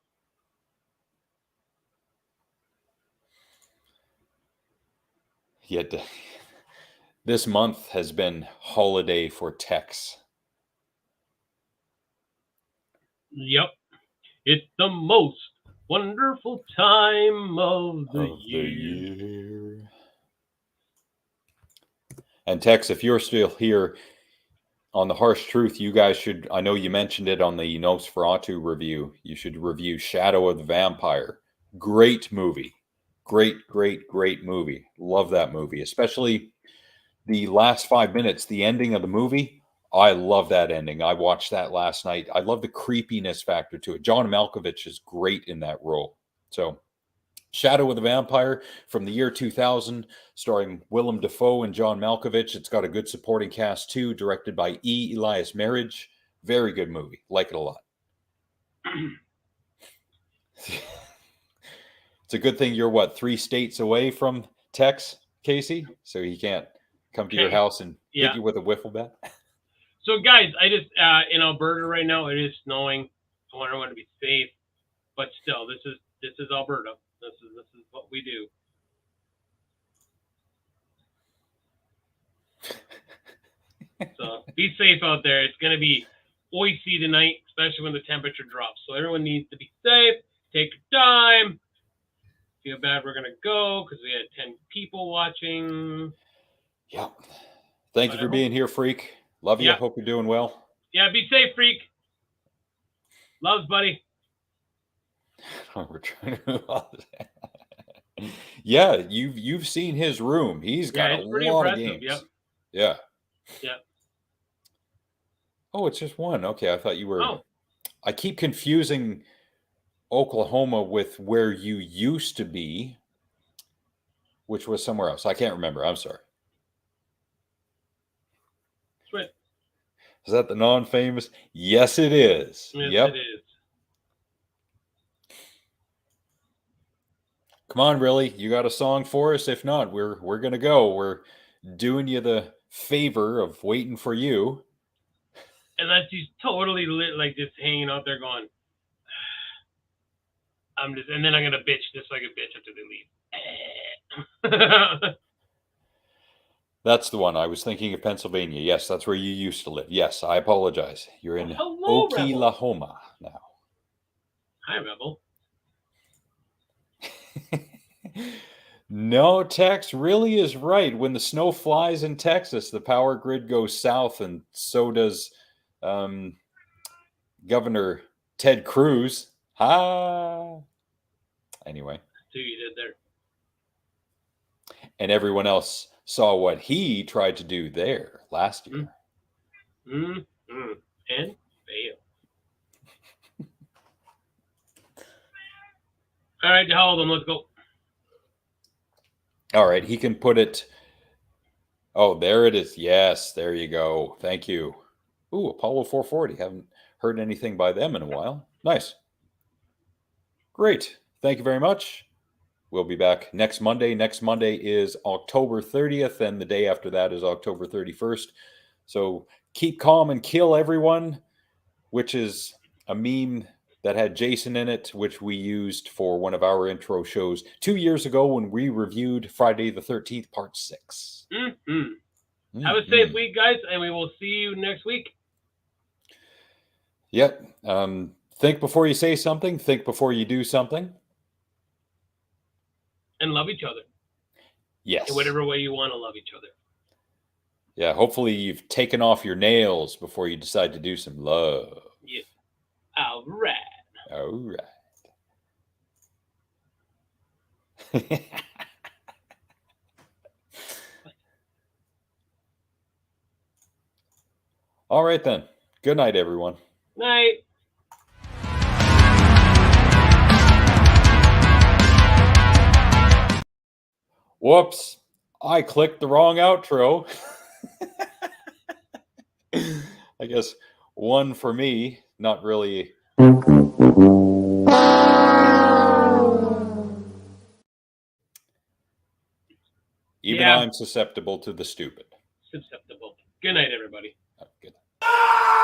[SPEAKER 4] Yet this month has been holiday for Tex.
[SPEAKER 3] Yep. It's the most wonderful time of the year.
[SPEAKER 4] And Tex, if you're still here on The Harsh Truth, you guys should, I know you mentioned it on the Nosferatu review, you should review Shadow of the Vampire. Great movie. Great movie. Love that movie, especially the last 5 minutes, the ending of the movie. I love that ending. I watched that last night. I love the creepiness factor to it. John Malkovich is great in that role. So, Shadow of the Vampire from the year 2000, starring Willem Dafoe and John Malkovich. It's got a good supporting cast too, directed by E. Elias Marriage. Very good movie. Like it a lot. It's a good thing you're 3 states away from Tex, Casey, so he can't come to your house and hit you with a wiffle bat.
[SPEAKER 3] So, guys, I just in Alberta right now, it is snowing. I want everyone to be safe, but still, this is Alberta. This is what we do. So be safe out there. It's going to be icy tonight, especially when the temperature drops. So everyone needs to be safe. Take your time. Feel bad we're going to go because we had 10 people watching.
[SPEAKER 4] Yeah. Thank you for being here, Freak. Love you. Hope you're doing well.
[SPEAKER 3] Yeah, be safe, Freak. Loves, buddy.
[SPEAKER 4] We're trying to... Yeah, you've seen his room. He's got a lot of games.
[SPEAKER 3] Yep.
[SPEAKER 4] Yeah.
[SPEAKER 3] Yeah.
[SPEAKER 4] Oh, it's just one. Okay, I thought you were...
[SPEAKER 3] Oh.
[SPEAKER 4] I keep confusing Oklahoma with where you used to be, which was somewhere else. I can't remember. I'm sorry.
[SPEAKER 3] Sweet.
[SPEAKER 4] Is that the non-famous? Yes, it is.
[SPEAKER 3] Yes, it is.
[SPEAKER 4] Come on, really? You got a song for us? If not, we're gonna go. We're doing you the favor of waiting for you.
[SPEAKER 3] Unless he's totally lit, like just hanging out there going, and then I'm gonna bitch just like a bitch after they leave.
[SPEAKER 4] That's the one. I was thinking of Pennsylvania. Yes, that's where you used to live. Yes, I apologize. You're in Oklahoma now.
[SPEAKER 3] Hi, Rebel.
[SPEAKER 4] No, Tex really is right. When the snow flies in Texas, the power grid goes south, and so does Governor Ted Cruz. Anyway.
[SPEAKER 3] See what you did there.
[SPEAKER 4] And everyone else saw what he tried to do there last year.
[SPEAKER 3] And failed. right, hold on. Let's go.
[SPEAKER 4] All right, he can put it. Oh, there it is. Yes, there you go. Thank you. Ooh, Apollo 440. Haven't heard anything by them in a while. Nice. Great. Thank you very much. We'll be back next Monday. Next Monday is October 30th, and the day after that is October 31st. So keep calm and kill everyone, which is a meme that had Jason in it, which we used for one of our intro shows 2 years ago when we reviewed Friday the 13th, Part 6.
[SPEAKER 3] Have a safe week, guys, and we will see you next week.
[SPEAKER 4] Yep. Think before you say something. Think before you do something.
[SPEAKER 3] And love each other.
[SPEAKER 4] Yes.
[SPEAKER 3] In whatever way you want to love each other.
[SPEAKER 4] Yeah, hopefully you've taken off your nails before you decide to do some love.
[SPEAKER 3] Yeah. All right.
[SPEAKER 4] All right. All right, then. Good night, everyone.
[SPEAKER 3] Night.
[SPEAKER 4] Whoops. I clicked the wrong outro. I guess one for me, not really. Even I'm susceptible to the stupid.
[SPEAKER 3] Susceptible. Good night, everybody.
[SPEAKER 4] Good night.